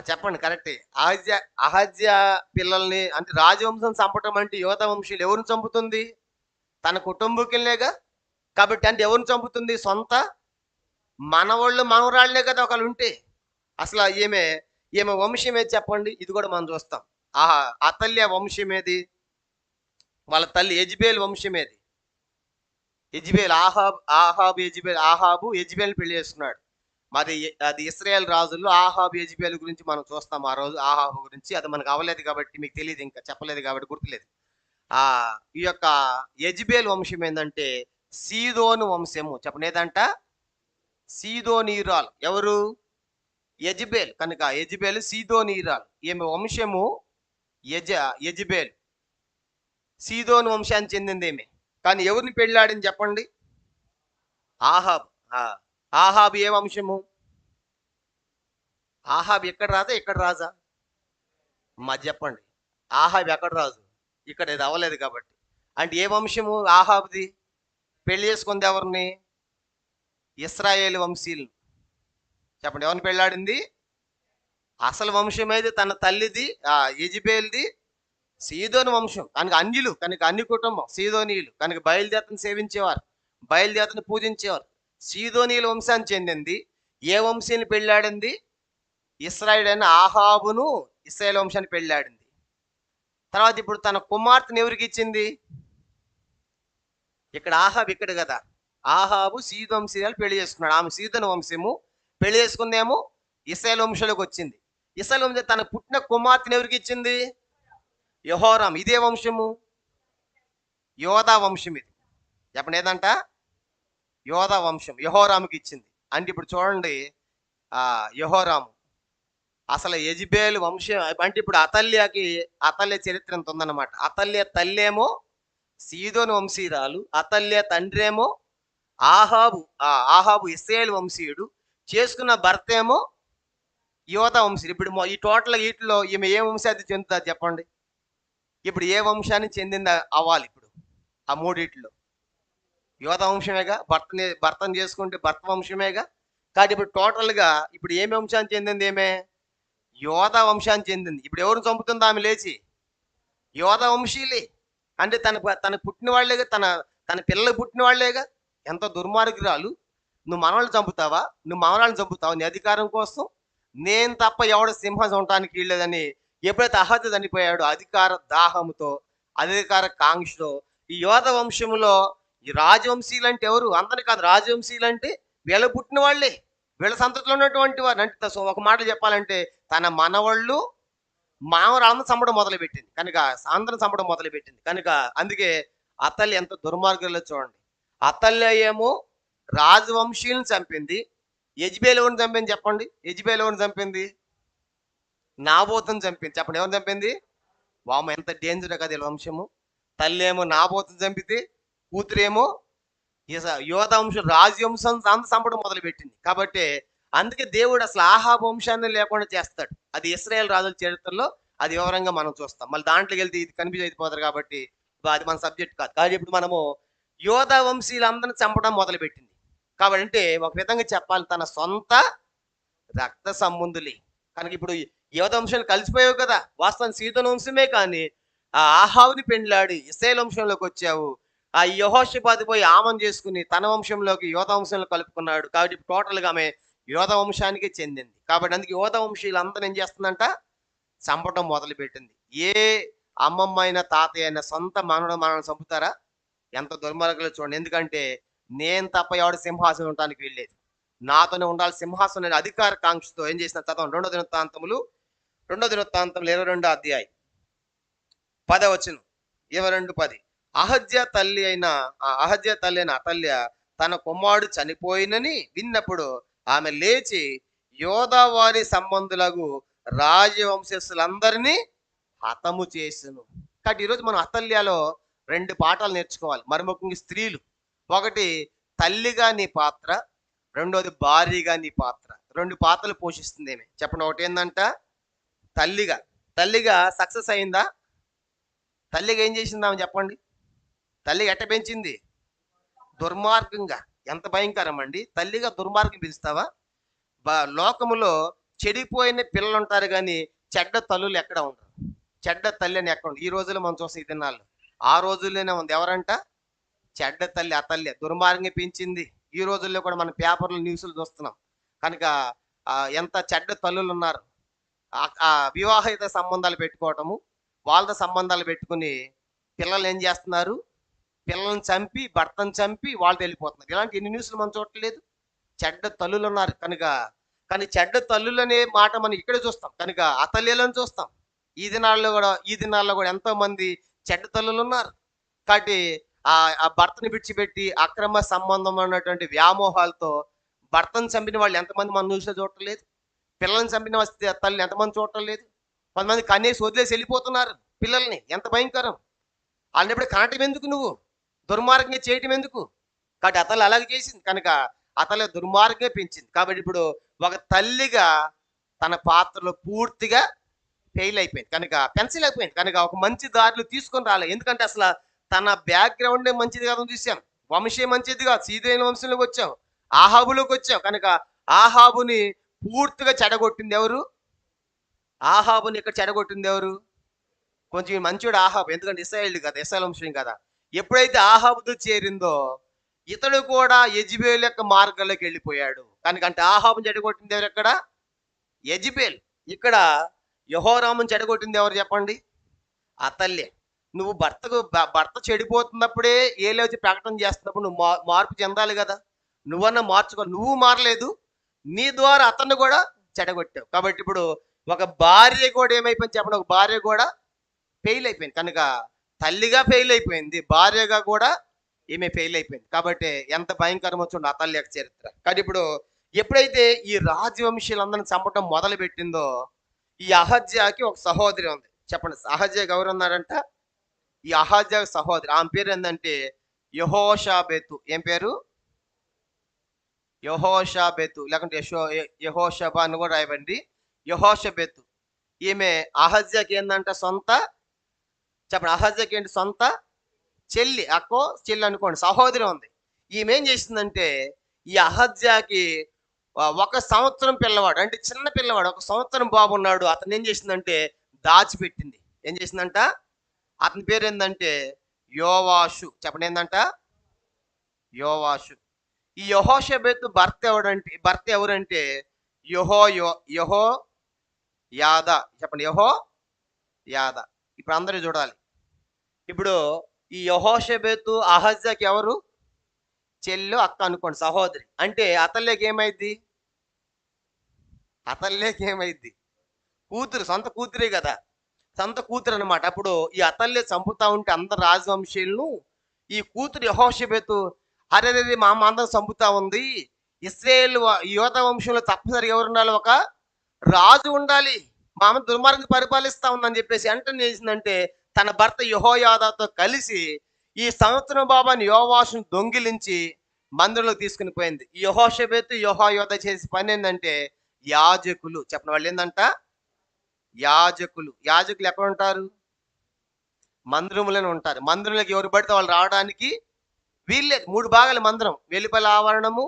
చెప్పండి కరెక్టే. అహజ్య పిల్లల్ని అంటే రాజవంశం చంపటం అంటే యోధా వంశీయులు ఎవరిని చంపుతుంది? తన కుటుంబీకులనేగా. కాబట్టి అంటే ఎవరిని చంపుతుంది? సొంత మనవాళ్ళు మనవరాళ్ళనే కదా ఒకళ్ళు ఉంటే. అసలు ఈమె వంశం ఏది చెప్పండి? ఇది కూడా మనం చూస్తాం. అతల్య వంశం ఏది? వాళ్ళ తల్లి యెజబేలు వంశం ఏది? యెజబేలు. ఆహాబు యెజబేలు పెళ్లి చేసుకున్నాడు. మరి అది ఇశ్రాయేల్ రాజుల్లో ఆహాబు యెజబేలు గురించి మనం చూస్తాం. ఆ రోజు ఆహాబు గురించి అది మనకు అవ్వలేదు కాబట్టి మీకు తెలియదు, ఇంకా చెప్పలేదు కాబట్టి గుర్తులేదు. ఈ యొక్క యెజబేలు వంశం ఏంటంటే సీదోను వంశము. చెప్పండి ఏదంట? సీదోనీరాలు. ఎవరు? యెజబేలు. కనుక యెజబేలు సీదోనీరాలు. ఈమె వంశము యెజబేలు సీదోను వంశానికి చెందింది ఏమి. కానీ ఎవరిని పెళ్ళాడని చెప్పండి? ఆహాబ్. ఆహాబ్ ఏ వంశము? ఆహాబ్ ఎక్కడ రాజా ఇక్కడ రాజా? చెప్పండి. ఆహాబ్ ఎక్కడ రాజు? ఇక్కడ ఇది అవ్వలేదు కాబట్టి. అంటే ఏ వంశము ఆహాబ్ది? పెళ్లి చేసుకుంది ఎవరిని? ఇశ్రాయేలు వంశీయులు. చెప్పండి ఎవరిని పెళ్ళాడింది? అసలు వంశం అయితే తన తల్లిది యెజబేల్ది సీదోను వంశం. కనుక అన్యులు, కనుక అన్ని కుటుంబం సీదోనీయులు. కనుక బయలుదేతను సేవించేవారు, బయలుదేతను పూజించేవారు. సీదోనీయుల వంశానికి చెందింది. ఏ వంశీని పెళ్ళాడింది? ఇశ్రాయేల్ అయిన ఆహాబును ఇశ్రాయేల్ వంశాన్ని పెళ్ళాడింది. తర్వాత ఇప్పుడు తన కుమార్తెను ఎవరికి ఇచ్చింది? ఇక్కడ ఆహాబు ఇక్కడ కదా. ఆహాబు సీదు వంశీయాలు పెళ్లి చేసుకున్నాడు. ఆమె సీదోను వంశము. పెళ్లి చేసుకుందేమో ఇశ్రాయేల్ వంశంలోకి వచ్చింది. ఇశ్రాయేల్ వంశం తన పుట్టిన కుమార్తెను ఎవరికి ఇచ్చింది? యెహోరాము. ఇదే వంశము యోధా వంశం. ఇది చెప్పండి ఏదంట? యోధా వంశం యెహోరాముకి ఇచ్చింది. అంటే ఇప్పుడు చూడండి యెహోరాము అసలు యెజబేలు వంశం. అంటే ఇప్పుడు అతల్య చరిత్ర ఎంత ఉందన్నమాట. అతల్య తల్లేమో సీదోను వంశీయురాలు, అతల్య తండ్రేమో ఆహాబు ఇశ్రాయేలు వంశీయుడు, చేసుకున్న భర్త ఏమో యోధా వంశీయుడు. ఇప్పుడు ఈ టోటల్ వీటిలో ఈమె ఏ వంశానికి చెందుతుంది చెప్పండి? ఇప్పుడు ఏ వంశానికి చెందింది అవ్వాలి? ఇప్పుడు ఆ మూడిట్లో యోధా వంశమేగా. భర్తను చేసుకుంటే భర్త వంశమేగా. కాబట్టి ఇప్పుడు టోటల్గా ఇప్పుడు ఏమి వంశానికి చెందింది? ఏమే యోధా వంశానికి చెందింది. ఇప్పుడు ఎవరిని చంపుతుంది ఆమె లేచి? యోధా వంశీయులే. అంటే తన పుట్టిన వాళ్ళేగా, తన పిల్లలకు పుట్టిన వాళ్ళేగా. ఎంత దుర్మార్గురాలు! నువ్వు మనవాళ్ళని చంపుతావా? నువ్వు మనవాళ్ళని చంపుతావా నీ అధికారం కోసం? నేను తప్ప ఎవడ సింహం ఉండటానికి వీల్లేదని ఎప్పుడైతే అహజ్య చనిపోయాడో అధికార దాహంతో, అధికార కాంక్షతో ఈ యోధా వంశంలో ఈ రాజవంశీయులు అంటే ఎవరు? అందరినీ కాదు. రాజవంశీయులు అంటే వీళ్ళ పుట్టిన వాళ్ళే, వీళ్ళ సంతతిలో ఉన్నటువంటి వారు. అంటే ఒక మాట చెప్పాలంటే తన మనవాళ్ళు మామరాలను చంపడం మొదలుపెట్టింది. కనుక అందరం చంపడం మొదలుపెట్టింది. కనుక అందుకే అతల్య ఎంత దుర్మార్గులో చూడండి. అతల్య ఏమో రాజవంశీయులను చంపింది. యెజబేలు ఎవరిని చంపింది చెప్పండి? యెజబేలు ఎవరిని చంపింది? నాబోతుని చంపింది. చెప్పండి ఎవరిని చంపింది? వామ ఎంత డేంజర్ కదా వీళ్ళ వంశము. తల్లి ఏమో నాబోతుని చంపితే, కూతురేమో యోధ వంశం రాజవంశం అంత చంపడం మొదలుపెట్టింది. కాబట్టి అందుకే దేవుడు అసలు ఆహాబు వంశాన్ని లేకుండా చేస్తాడు. అది ఇశ్రాయేల్ రాజుల చరిత్రలో అది వివరంగా మనం చూస్తాం. మళ్ళీ దాంట్లోకి వెళ్తే ఇది కన్ఫ్యూజ్ అయిపోతారు కాబట్టి అది మన సబ్జెక్ట్ కాదు. కానీ ఇప్పుడు మనము యోధ వంశీయులందరినీ చంపడం మొదలుపెట్టింది. కాబట్టి అంటే ఒక విధంగా చెప్పాలి, తన సొంత రక్త సంబంధులే. కనుక ఇప్పుడు యోధ వంశాలు కలిసిపోయావు కదా, వాస్తవం సీదోను వంశమే, కానీ ఆ ఆహావుని పెండ్లాడి ఇశ్రాయేల్ వంశంలోకి వచ్చావు. ఆ యెహోషాపాతు పోయి ఆమం చేసుకుని తన వంశంలోకి యోధ వంశంలో కలుపుకున్నాడు. కాబట్టి టోటల్గా ఆమె యోధ వంశానికి చెందింది. కాబట్టి అందుకే యోధ వంశీయులందరూ ఏం చేస్తుందంట, చంపటం మొదలుపెట్టింది. ఏ అమ్మమ్మ అయినా తాతయ్య అయినా సొంత మనల్ని చంపుతారా? ఎంత దుర్మార్గులో చూడండి. ఎందుకంటే నేను తప్ప ఎవడు సింహాసనం ఉండటానికి వెళ్ళేది, నాతోనే ఉండాలి సింహాసనం అనే అధికార కాంక్షతో ఏం చేసిన చదవండి. 2 దినవృత్తాంతములు 22వ అధ్యాయం 10వ వచనం. 22:10. అహజ్యా తల్లి అయిన అతల్య తన కుమారుడు చనిపోయినని విన్నప్పుడు ఆమె లేచి యోధా వారి సంబంధులకు రాజవంశస్థులందరినీ హతము చేసెను. కాబట్టి ఈరోజు మనం అతల్యాలో 2 పాఠాలు నేర్చుకోవాలి, మరి ముఖ్యంగా స్త్రీలు. ఒకటి తల్లిగా నీ పాత్ర, రెండోది భార్యగా నీ పాత్ర. 2 పాత్రలు పోషిస్తుంది ఏమి చెప్పండి. ఒకటి ఏంటంట, తల్లిగా సక్సెస్ అయిందా? తల్లిగా ఏం చేసిందా చెప్పండి. తల్లిగా ఎట్ట పెంచింది? దుర్మార్గంగా. ఎంత భయంకరం అండి, తల్లిగా దుర్మార్గం పెంచుతావా? లోకములో చెడిపోయిన పిల్లలు ఉంటారు కానీ చెడ్డ తల్లులు ఎక్కడ ఉండరు. చెడ్డ తల్లి అని ఎక్కడ ఉండదు. ఈ రోజుల్లో మనం చూస్తాం, ఈ దినాల్లో. ఆ రోజుల్లోనే ఉంది. ఎవరంట? చెడ్డ తల్లి, అతల్య దుర్మార్గంగా పెంచింది. ఈ రోజుల్లో కూడా మన పేపర్లు న్యూస్లు చూస్తున్నాం. కనుక ఎంత చెడ్డ తల్లులు ఉన్నారు. వివాహిత సంబంధాలు పెట్టుకోవటము, వాళ్ళతో సంబంధాలు పెట్టుకుని పిల్లలు ఏం చేస్తున్నారు, పిల్లల్ని చంపి భర్తను చంపి వాళ్ళతో వెళ్ళిపోతున్నారు. ఇలాంటి ఎన్ని న్యూస్లు మనం చూడట్లేదు. చెడ్డ తల్లులు ఉన్నారు. కానీ చెడ్డ తల్లులు అనే మాట మనం ఇక్కడే చూస్తాం. కనుక అతల్యలను చూస్తాం. ఈ దినాల్లో కూడా ఎంతో మంది చెడ్డ తల్లులు ఉన్నారు. కాబట్టి ఆ భర్తను విడిచిపెట్టి అక్రమ సంబంధం ఉన్నటువంటి వ్యామోహాలతో భర్తను చంపిన వాళ్ళు ఎంతమంది మనం న్యూస్లో చూడట్లేదు. పిల్లల్ని చంపిన తల్లి ఎంతమంది చూడటం లేదు. కొంతమంది కన్నేసి వదిలేసి వెళ్ళిపోతున్నారు పిల్లల్ని. ఎంత భయంకరం. అలాంటప్పుడు కనటం ఎందుకు, నువ్వు దుర్మార్గంగా చేయటం ఎందుకు? కాబట్టి అతలు అలాగే చేసింది. కనుక అతలు దుర్మార్గంగా పెంచింది. కాబట్టి ఇప్పుడు ఒక తల్లిగా తన పాత్రలో పూర్తిగా ఫెయిల్ అయిపోయింది. కనుక పెంచలేకపోయింది. కనుక ఒక మంచి దారిలో తీసుకొని రాలేదు. ఎందుకంటే అసలు తన బ్యాక్గ్రౌండే మంచిది కాదు చూసాం. వంశే మంచిది కాదు. సీదోను వంశంలోకి వచ్చావు, ఆహాబులోకి వచ్చావు. కనుక ఆహాబుని పూర్తిగా చెడగొట్టింది ఎవరు? ఆహాబుని ఇక్కడ చెడగొట్టింది ఎవరు? కొంచెం మంచివాడు ఆహాబు, ఎందుకంటే ఇశ్రాయేలు కదా, ఇశ్రాయేలు వంశం కదా. ఎప్పుడైతే ఆహాబుతో చేరిందో ఇతడు కూడా యెజెబెల్ యొక్క మార్గంలోకి వెళ్ళిపోయాడు. కనుకంటే ఆహాబుని చెడగొట్టింది ఎవరు? ఎక్కడ? యెజెబెల్. ఇక్కడ యెహోరాముని చెడగొట్టింది ఎవరు చెప్పండి? అతల్యే. నువ్వు భర్త చెడిపోతున్నప్పుడే ఏలేచి ప్రకటన చేస్తున్నప్పుడు నువ్వు మార్పు చెందాలి కదా. నువ్వన్నా మార్చుకో. నువ్వు మారలేదు, నీ ద్వారా అతన్ని కూడా చెడగొట్టావు. కాబట్టి ఇప్పుడు ఒక భార్య కూడా ఏమైపోయింది చెప్పండి, ఒక భార్య కూడా ఫెయిల్ అయిపోయింది. కనుక తల్లిగా ఫెయిల్ అయిపోయింది, భార్యగా కూడా ఈమె ఫెయిల్ అయిపోయింది. కాబట్టి ఎంత భయంకరమో చూడండి అతల్య యొక్క చరిత్ర. కానీ ఇప్పుడు ఎప్పుడైతే ఈ రాజవంశీయులందరిని చంపడం మొదలు పెట్టిందో, ఈ అహజ్యాకి ఒక సహోదరి ఉంది. చెప్పండి, అహజ్యాకి ఎవరు ఉన్నారంట? ఈ అహజ్యా సహోదరి, ఆమె పేరు ఏంటంటే యెహోషాబెతు. ఏం పేరు? యెహోషాబెతు, లేకుంటే యెహోషబా అని కూడా రాయబండి. యెహోషబెతు. ఈమె అహజ్యాకి ఏందంట? సొంత. చెప్పండి, అహజ్యాకి ఏంటి? సొంత చెల్లి, అక్కో చెల్లి అనుకోండి, సహోదరి ఉంది. ఈమె ఏం చేసిందంటే, ఈ అహజ్యాకి 1 సంవత్సరం పిల్లవాడు, అంటే చిన్న పిల్లవాడు, 1 సంవత్సరం బాబు ఉన్నాడు. అతను ఏం చేసిందంటే దాచిపెట్టింది. ఏం చేసిందంట? అతని పేరు ఏంటంటే యోవాషు. చెప్పండి, ఏందంట? యోవాషు. ఈ యెహోషబెతు భర్త ఎవరంటే యెహో యాదా. చెప్పండి, యెహో యాదా. ఇప్పుడు అందరూ చూడాలి. ఇప్పుడు ఈ యెహోషబెతు అహజ్యాకి ఎవరు? చెల్లు, అక్క అనుకోండి, సహోదరి. అంటే అతల్యకి ఏమైద్ది? కూతురు, సొంత కూతురే కదా, సొంత కూతురు అనమాట. అప్పుడు ఈ అతల్య చంపుతా ఉంటే అందరు రాజవంశీయులను, ఈ కూతురు యెహోషబెతు అరే మా అమ్మ అందరం చంపుతా ఉంది, ఇశ్రాయేల్ యోధ వంశంలో తప్పనిసరిగా ఎవరు ఉండాలి? ఒక రాజు ఉండాలి, మా అమ్మ దుర్మార్గం పరిపాలిస్తా ఉందని చెప్పేసి అంటే చేసిందంటే తన భర్త యెహోయాదాతో కలిసి ఈ సంవత్సరం బాబాని యోవాషును దొంగిలించి మందిరంలో తీసుకుని పోయింది. ఈ యెహోషాబెతు యెహోయాదా చేసే పని ఏంటంటే యాజకులు చెప్పిన వాళ్ళు ఏందంట, యాజకులు. యాజకులు ఎక్కడ ఉంటారు? మందిరంలోనే ఉంటారు. మందిరంలోకి ఎవరు పడితే వాళ్ళు రావడానికి వీల్లేదు. 3 భాగాల మందిరం: వెలుపల ఆవరణము,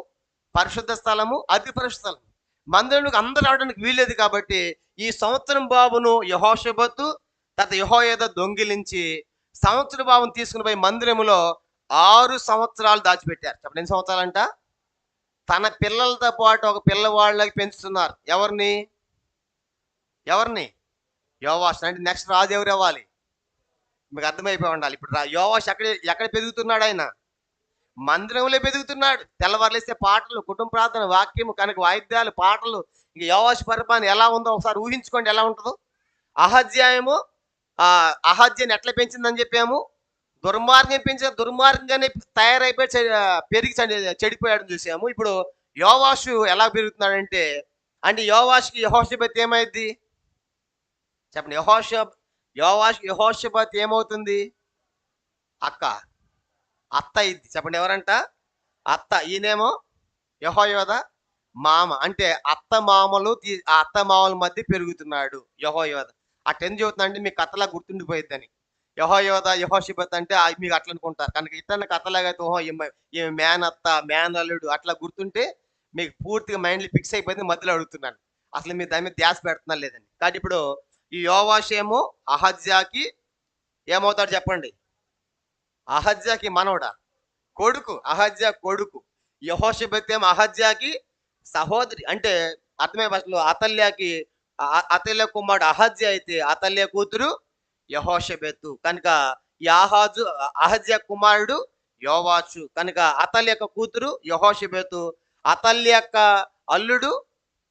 పరిశుద్ధ స్థలము, అతి పరిశుద్ధ స్థలం. మందిరంలోకి అందరూ రావడానికి వీల్లేదు కాబట్టి ఈ సంవత్సరం బాబును యెహోషాబతు తర్వాత యెహోయాదా దొంగిలించి సంవత్సర బాబును తీసుకుని పోయి మందిరములో 6 సంవత్సరాలు దాచిపెట్టారు. చెప్పండి ఎన్ని సంవత్సరాలంట? తన పిల్లలతో పాటు ఒక పిల్లవాళ్ళకి పెంచుతున్నారు. ఎవరిని? ఎవరిని? యోవాష్. అంటే నెక్స్ట్ రాజు ఎవరు అవ్వాలి? మీకు అర్థమైపోయి ఉండాలి. ఇప్పుడు యోవాష్ ఎక్కడ ఎక్కడ పెరుగుతున్నాడు? ఆయన మందిరంలో పెరుగుతున్నాడు. తెల్లవారులేస్తే పాటలు, కుటుంబ ప్రార్థన, వాక్యము, కనుక వాయిద్యాలు, పాటలు. ఇక యోవాషు పరిపాలన ఎలా ఉందో ఒకసారి ఊహించుకోండి ఎలా ఉంటుందో. అహజ్యాయము అహజ్యాన్ని ఎట్లా పెంచిందని చెప్పాము? దుర్మార్గం పెంచిన దుర్మార్గంగానే తయారైపోయి పెరిగి చెడిపోయాడని చూసాము. ఇప్పుడు యోవాషు ఎలా పెరుగుతున్నాడంటే, అంటే యోవాషుకి యెహోషాబతు ఏమైంది చెప్పండి? యెహోషాబతు ఏమవుతుంది? అక్క, అత్త అయింది. చెప్పండి ఎవరంట? అత్త. ఈయనేమో యెహోయాదా మామ. అంటే అత్త మామలు ఆ అత్త మామల మధ్య పెరుగుతున్నాడు యెహోయాదా. అట్టెందుకు చెబుతున్నా అంటే మీకు కథలా గుర్తుండిపోయిద్దని. యెహోయాదా యెహోషాబతు అంటే మీకు అట్లా అనుకుంటారు. కనుక ఇతను కథలాగా అయితే ఓహో ఈమె మేనత్త, మేనల్లుడు అట్లా గుర్తుంటే మీకు పూర్తిగా మైండ్లో ఫిక్స్ అయిపోయింది. మధ్యలో అడుగుతున్నాను, అసలు మీరు దాని మీద ధ్యాస పెడుతున్నా లేదని. కాబట్టి ఇప్పుడు ఈ యోవాష్ ఏమో అహజ్యాకి ఏమవుతాడు చెప్పండి? అహజ్యాకి మనవడా? కొడుకు. అహజ్యా కొడుకు. యెహోషాబతు ఏమో అహజ్యాకి సహోదరి. అంటే అర్థమయ్యే భాషలో అతల్యాకి అతల్య కుమారుడు అహజ్యా అయితే అతల్య కూతురు యెహోషాబెతు. కనుక ఈ అహజ్యా కుమారుడు యోవాషు. కనుక అతల్య యొక్క కూతురు యెహోషాబెతు, అతల్య యొక్క అల్లుడు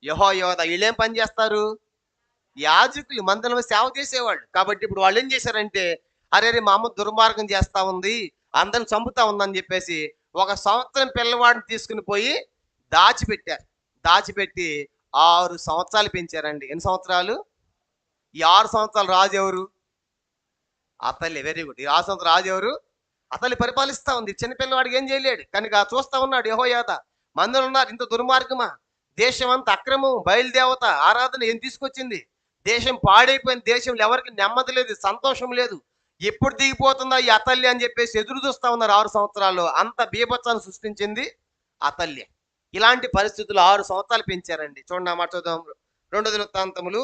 యెహోయాదా. వీళ్ళేం పని చేస్తారు? యాజకులు. మందిరంలో సేవ చేసేవాళ్ళు. కాబట్టి ఇప్పుడు వాళ్ళు ఏం చేశారంటే, అరే మా అమ్మ దుర్మార్గం చేస్తా ఉంది, అందరిని చంపుతా ఉందని చెప్పేసి ఒక సంవత్సరం పిల్లవాడిని తీసుకుని పోయి దాచిపెట్టారు. దాచిపెట్టి 6 సంవత్సరాలు పెంచారండి. ఎన్ని సంవత్సరాలు? ఈ 6 సంవత్సరాలు రాజు ఎవరు? అతల్లి. Very good. ఈ 6 సంవత్సరాలు రాజు ఎవరు? అతల్లి పరిపాలిస్తా ఉంది. చిన్నపిల్లవాడికి ఏం చేయలేడు. కనుక చూస్తా ఉన్నాడు యెహోయాదా. మందులు ఉన్నారు, ఇంత దుర్మార్గమా, దేశం అంతా అక్రమం, బయలుదేవత ఆరాధన ఏం తీసుకొచ్చింది, దేశం పాడైపోయింది, దేశంలో ఎవరికి నెమ్మది లేదు, సంతోషం లేదు, ఎప్పుడు దిగిపోతుందా ఈ అతల్లి అని చెప్పేసి ఎదురు చూస్తా ఉన్నారు 6 సంవత్సరాల్లో. అంత బీభత్సాన్ని సృష్టించింది అతల్లి. ఇలాంటి పరిస్థితులు 6 సంవత్సరాలు పెంచారండి. చూడండి ఆ మాట చూద్దాం. 2 దినవృత్తాంతములు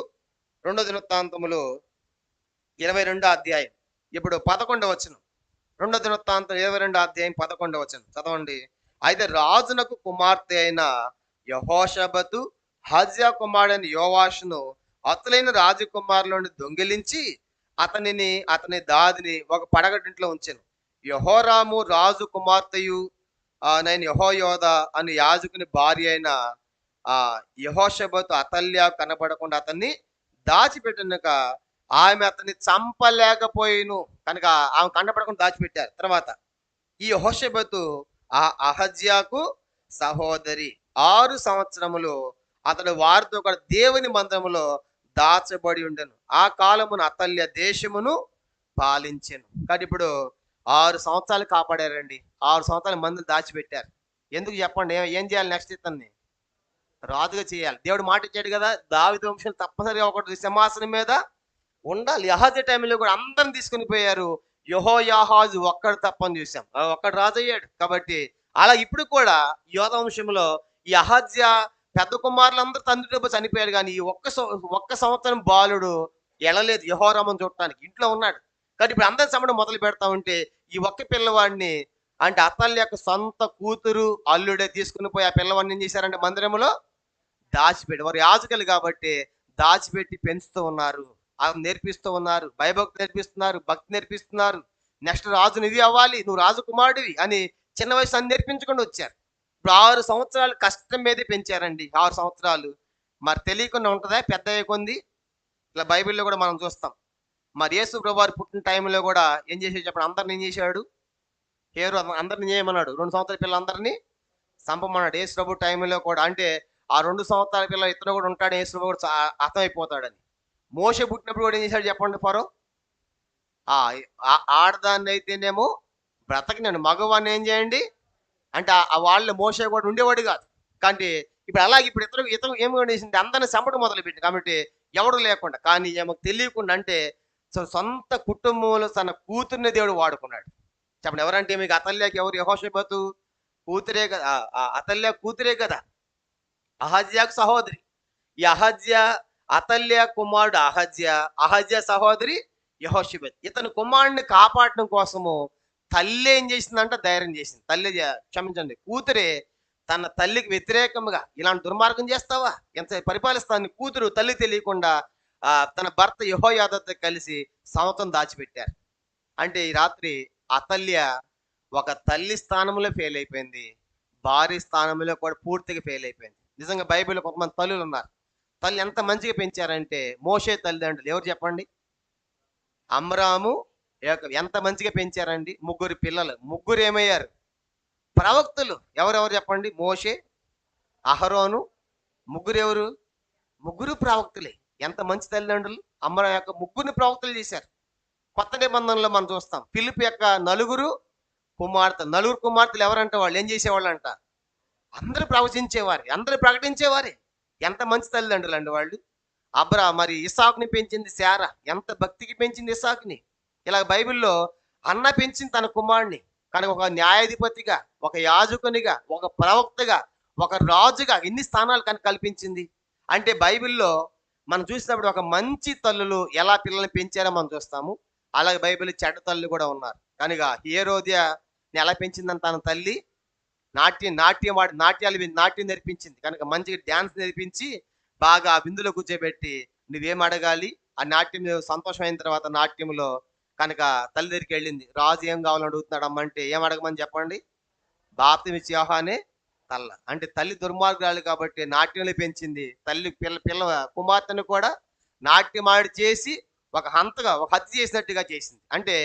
22 అధ్యాయం ఇప్పుడు 11వ వచనం. 2 దినవృత్తాంతం 22 అధ్యాయం 11వ వచనం చదవండి. అయితే రాజునకు కుమార్తె అయిన యెహోషాబతు హజ్యా కుమారుడైన యోవాషును అతలైన రాజకుమారులను దొంగిలించి అతని దాదిని ఒక పడగటింట్లో ఉంచెను. యెహోరాము రాజు కుమార్తెయు నేను యెహోయాదా అని యాజకుని భార్య అయిన యెహోషాబతు అతల్య కనబడకుండా అతన్ని దాచిపెట్టినక ఆమె అతన్ని చంపలేకపోయిను. కనుక ఆమె కనబడకుండా దాచిపెట్టారు. తర్వాత ఈ యెహోషాబతు అహజ్యాకు సహోదరి. 6 సంవత్సరములు అతడు వారితో కూడా దేవుని మందిరములో దాచబడి ఉండెను. ఆ కాలమున అతల్య దేశమును పాలించెను. కానీ ఇప్పుడు 6 సంవత్సరాలు కాపాడారండి. 6 సంవత్సరాలు మందిని దాచిపెట్టారు. ఎందుకు చెప్పండి? ఏం చేయాలి నెక్స్ట్? ఇతన్ని రాజుగా చేయాలి. దేవుడు మాట ఇచ్చాడు కదా, దావీదు వంశం తప్పనిసరిగా ఒకటి సింహాసనం మీద ఉండాలి. యెహోజా టైంలో కూడా అందరిని తీసుకుని పోయారు. యెహోయాహాజు ఒక్కడు తప్పని చూసాం, ఒక్కడు రాజు అయ్యాడు. కాబట్టి అలా ఇప్పుడు కూడా యోధా వంశంలో ఈ అహజ్యా పెద్ద కుమారులందరూ తండ్రి డబ్బు చనిపోయారు, కానీ ఈ ఒక్క సంవత్సరం బాలుడు ఎడలేదు యెహోరామును చూడటానికి, ఇంట్లో ఉన్నాడు. కానీ ఇప్పుడు అందరి సమయం మొదలు పెడతా ఉంటే ఈ ఒక్క పిల్లవాడిని, అంటే అతల్లి యొక్క సొంత కూతురు అల్లుడే తీసుకుని పోయి ఆ పిల్లవాడిని ఏం చేశారంటే మందిరంలో దాచిపెట్టి, వారు యాజకులు కాబట్టి దాచిపెట్టి పెంచుతూ ఉన్నారు, నేర్పిస్తూ ఉన్నారు, భయభక్తి నేర్పిస్తున్నారు, భక్తి నేర్పిస్తున్నారు. నెక్స్ట్ రాజు నువ్వు అవ్వాలి, నువ్వు రాజకుమారుడివి అని చిన్న వయసు అని నేర్పించుకొని వచ్చారు. ఇప్పుడు 6 సంవత్సరాలు కష్టం మీదే పెంచారండి. 6 సంవత్సరాలు మరి తెలియకుండా ఉంటుందా పెద్ద అయ్యకొంది? ఇట్లా బైబిల్లో కూడా మనం చూస్తాం. మరి యేసు ప్రభు వారు పుట్టిన టైంలో కూడా ఏం చేసాడు చెప్పండి? అందరిని ఏం చేశాడు? హేరు అందరిని చేయమన్నాడు. 2 సంవత్సరాల పిల్లలందరినీ చంపమన్నాడు. యేసు ప్రభు టైంలో కూడా, అంటే ఆ 2 సంవత్సరాల పిల్ల ఇతను కూడా ఉంటాడు, యేసు ప్రభు కూడా అర్థమైపోతాడని. మోషే పుట్టినప్పుడు కూడా ఏం చేశాడు చెప్పండి? ఫరో ఆడదాన్ని అయితేనేమో బ్రతకనండి, మగవాడిని ఏం చేయండి? అంటే వాళ్ళ మోసే కూడా ఉండేవాడు కాదు. కానీ ఇప్పుడు అలాగే ఇప్పుడు ఇతను ఏమి చేసింది, అందరిని చంపడం మొదలుపెట్టింది. కాబట్టి ఎవడు లేకుండా, కానీ ఏమో తెలియకుండా అంటే సొంత కుటుంబంలో తన కూతుర్ని దేవుడు వాడుకున్నాడు. చెప్పండి, ఎవరంటే మీకు అతల్యాకి ఎవరు? యెహోషాపాతు కూతురే కదా. అతల్యా కూతురే కదా, అహజ్యాకు సహోదరి. ఈ అతల్య కుమారుడు అహజ్యా సహోదరి యెహోషాపాతు. ఇతని కుమారుడిని కాపాడడం కోసము తల్లి ఏం చేసిందంట? ధైర్యం చేసింది. క్షమించండి, కూతురే తన తల్లికి వ్యతిరేకంగా ఇలాంటి దుర్మార్గం చేస్తావా, ఎంత పరిపాలిస్తాను? కూతురు తల్లి తెలియకుండా తన భర్త యెహోయాదాతో కలిసి సంవత్సరం దాచిపెట్టారు. అంటే ఈ రాత్రి అతల్య ఒక తల్లి స్థానంలో ఫెయిల్ అయిపోయింది, భార్య స్థానంలో కూడా పూర్తిగా ఫెయిల్ అయిపోయింది. నిజంగా బైబిల్లో కొంతమంది తల్లులు ఉన్నారు, తల్లి ఎంత మంచిగా పెంచారంటే, మోషే తల్లిదండ్రులు ఎవరు చెప్పండి? అమ్రాము ఎంత మంచిగా పెంచారండి. ముగ్గురు పిల్లలు, ముగ్గురు ఏమయ్యారు? ప్రవక్తలు. ఎవరెవరు చెప్పండి? మోషే, అహరోను, ముగ్గురు ఎవరు? ముగ్గురు ప్రవక్తలే. ఎంత మంచి తల్లిదండ్రులు! అమ్మ యొక్క ముగ్గురిని ప్రవక్తలు చేశారు. కొత్త నిబంధనలో మనం చూస్తాం, ఫిలిప్ యొక్క నలుగురు కుమార్తెలు ఎవరంటే వాళ్ళు ఏం చేసేవాళ్ళు అంట? అందరూ ప్రవచించేవారు, అందరూ ప్రకటించేవారే. ఎంత మంచి తల్లిదండ్రులు అండి వాళ్ళు. మరి ఇస్సాకుని పెంచింది శారా, ఎంత భక్తికి పెంచింది ఇస్సాకుని. ఇలా బైబిల్లో అన్న పెంచింది తన కుమారుడిని, కానీ ఒక న్యాయాధిపతిగా, ఒక యాజకునిగా, ఒక ప్రవక్తగా, ఒక రాజుగా ఎన్ని స్థానాలు కానీ కల్పించింది. అంటే బైబిల్లో మనం చూసినప్పుడు ఒక మంచి తల్లులు ఎలా పిల్లల్ని పెంచారో మనం చూస్తాము. అలాగే బైబిల్ చెడ్డ తల్లులు కూడా ఉన్నారు. కనుక హేరోద్యని ఎలా పెంచిందని తన తల్లి నాట్యం నేర్పించింది. కనుక మంచిగా డ్యాన్స్ నేర్పించి బాగా ఆ విందులో కూర్చోబెట్టి నువ్వేం అడగాలి, ఆ నాట్యం సంతోషమైన తర్వాత నాట్యంలో కనుక తల్లి దగ్గరికి వెళ్ళింది. రాజు ఏం కావాలని అడుగుతున్నాడు అమ్మంటే ఏం అడగమని చెప్పండి? బాప్తిమిచ్చి యోహానే తల్ల. అంటే తల్లి దుర్మార్గురాలు కాబట్టి నాట్యంలో పెంచింది. తల్లి పిల్ల కుమార్తెను కూడా నాట్యమాడి చేసి ఒక హత్య చేసినట్టుగా చేసింది. అంటే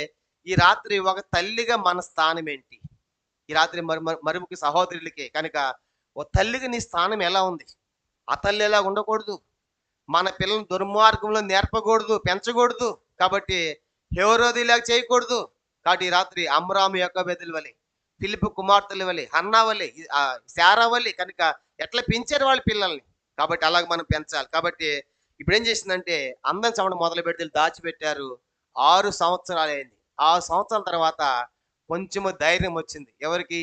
ఈ రాత్రి ఒక తల్లిగా మన స్థానం ఏంటి? ఈ రాత్రి మరుముకి సహోదరులకే కనుక ఓ తల్లిగా నీ స్థానం ఎలా ఉంది? ఆ తల్లి ఎలా ఉండకూడదు, మన పిల్లల్ని దుర్మార్గంలో నేర్పకూడదు, పెంచకూడదు. కాబట్టి హేరోదిలాగా చేయకూడదు. కాబట్టి ఈ రాత్రి అమ్రాము యొక్క బెదలు వలె, ఫిలిప్ కుమార్తెల వలె, హన్నా వలె, శారా వలె కనుక ఎట్లా పెంచారు వాళ్ళ పిల్లల్ని, కాబట్టి అలాగ మనం పెంచాలి. కాబట్టి ఇప్పుడు ఏం చేసిందంటే అందం చమడం మొదలు పెడితే దాచిపెట్టారు. 6 సంవత్సరాలు అయింది. 6 సంవత్సరాల తర్వాత కొంచెము ధైర్యం వచ్చింది. ఎవరికి?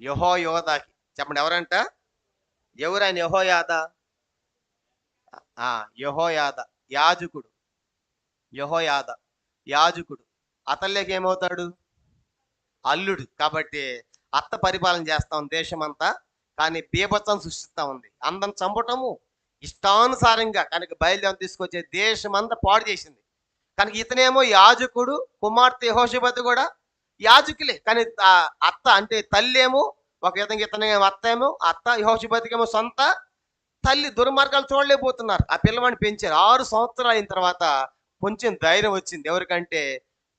యెహోయాదాకి. చెప్పండి, ఎవరంట? ఎవరైనా యెహోయాదా? యెహోయాదా యాజకుడు. యెహోయాదా యాజకుడు. అతల్లేకి ఏమవుతాడు? అల్లుడు. కాబట్టి అత్త పరిపాలన చేస్తా ఉంది దేశం అంతా, కానీ బీభత్సం సృష్టిస్తా ఉంది. అందం చంపటము ఇష్టానుసారంగా కనుక బయలుదేరి తీసుకొచ్చే దేశం అంతా పాడు చేసింది. కనుక ఇతనేమో యాజకుడు, కుమార్తె యెహోషాపాతు కూడా యాజకులే. కానీ అత్త అంటే తల్లి ఏమో ఒక విధంగా, ఇతనే అత్త యెహోషాపాతుకి ఏమో సొంత తల్లి. దుర్మార్గాలు చూడలేకపోతున్నారు. ఆ పిల్లవాడిని పెంచారు. 6 సంవత్సరాలు అయిన తర్వాత కొంచెం ధైర్యం వచ్చింది. ఎవరికంటే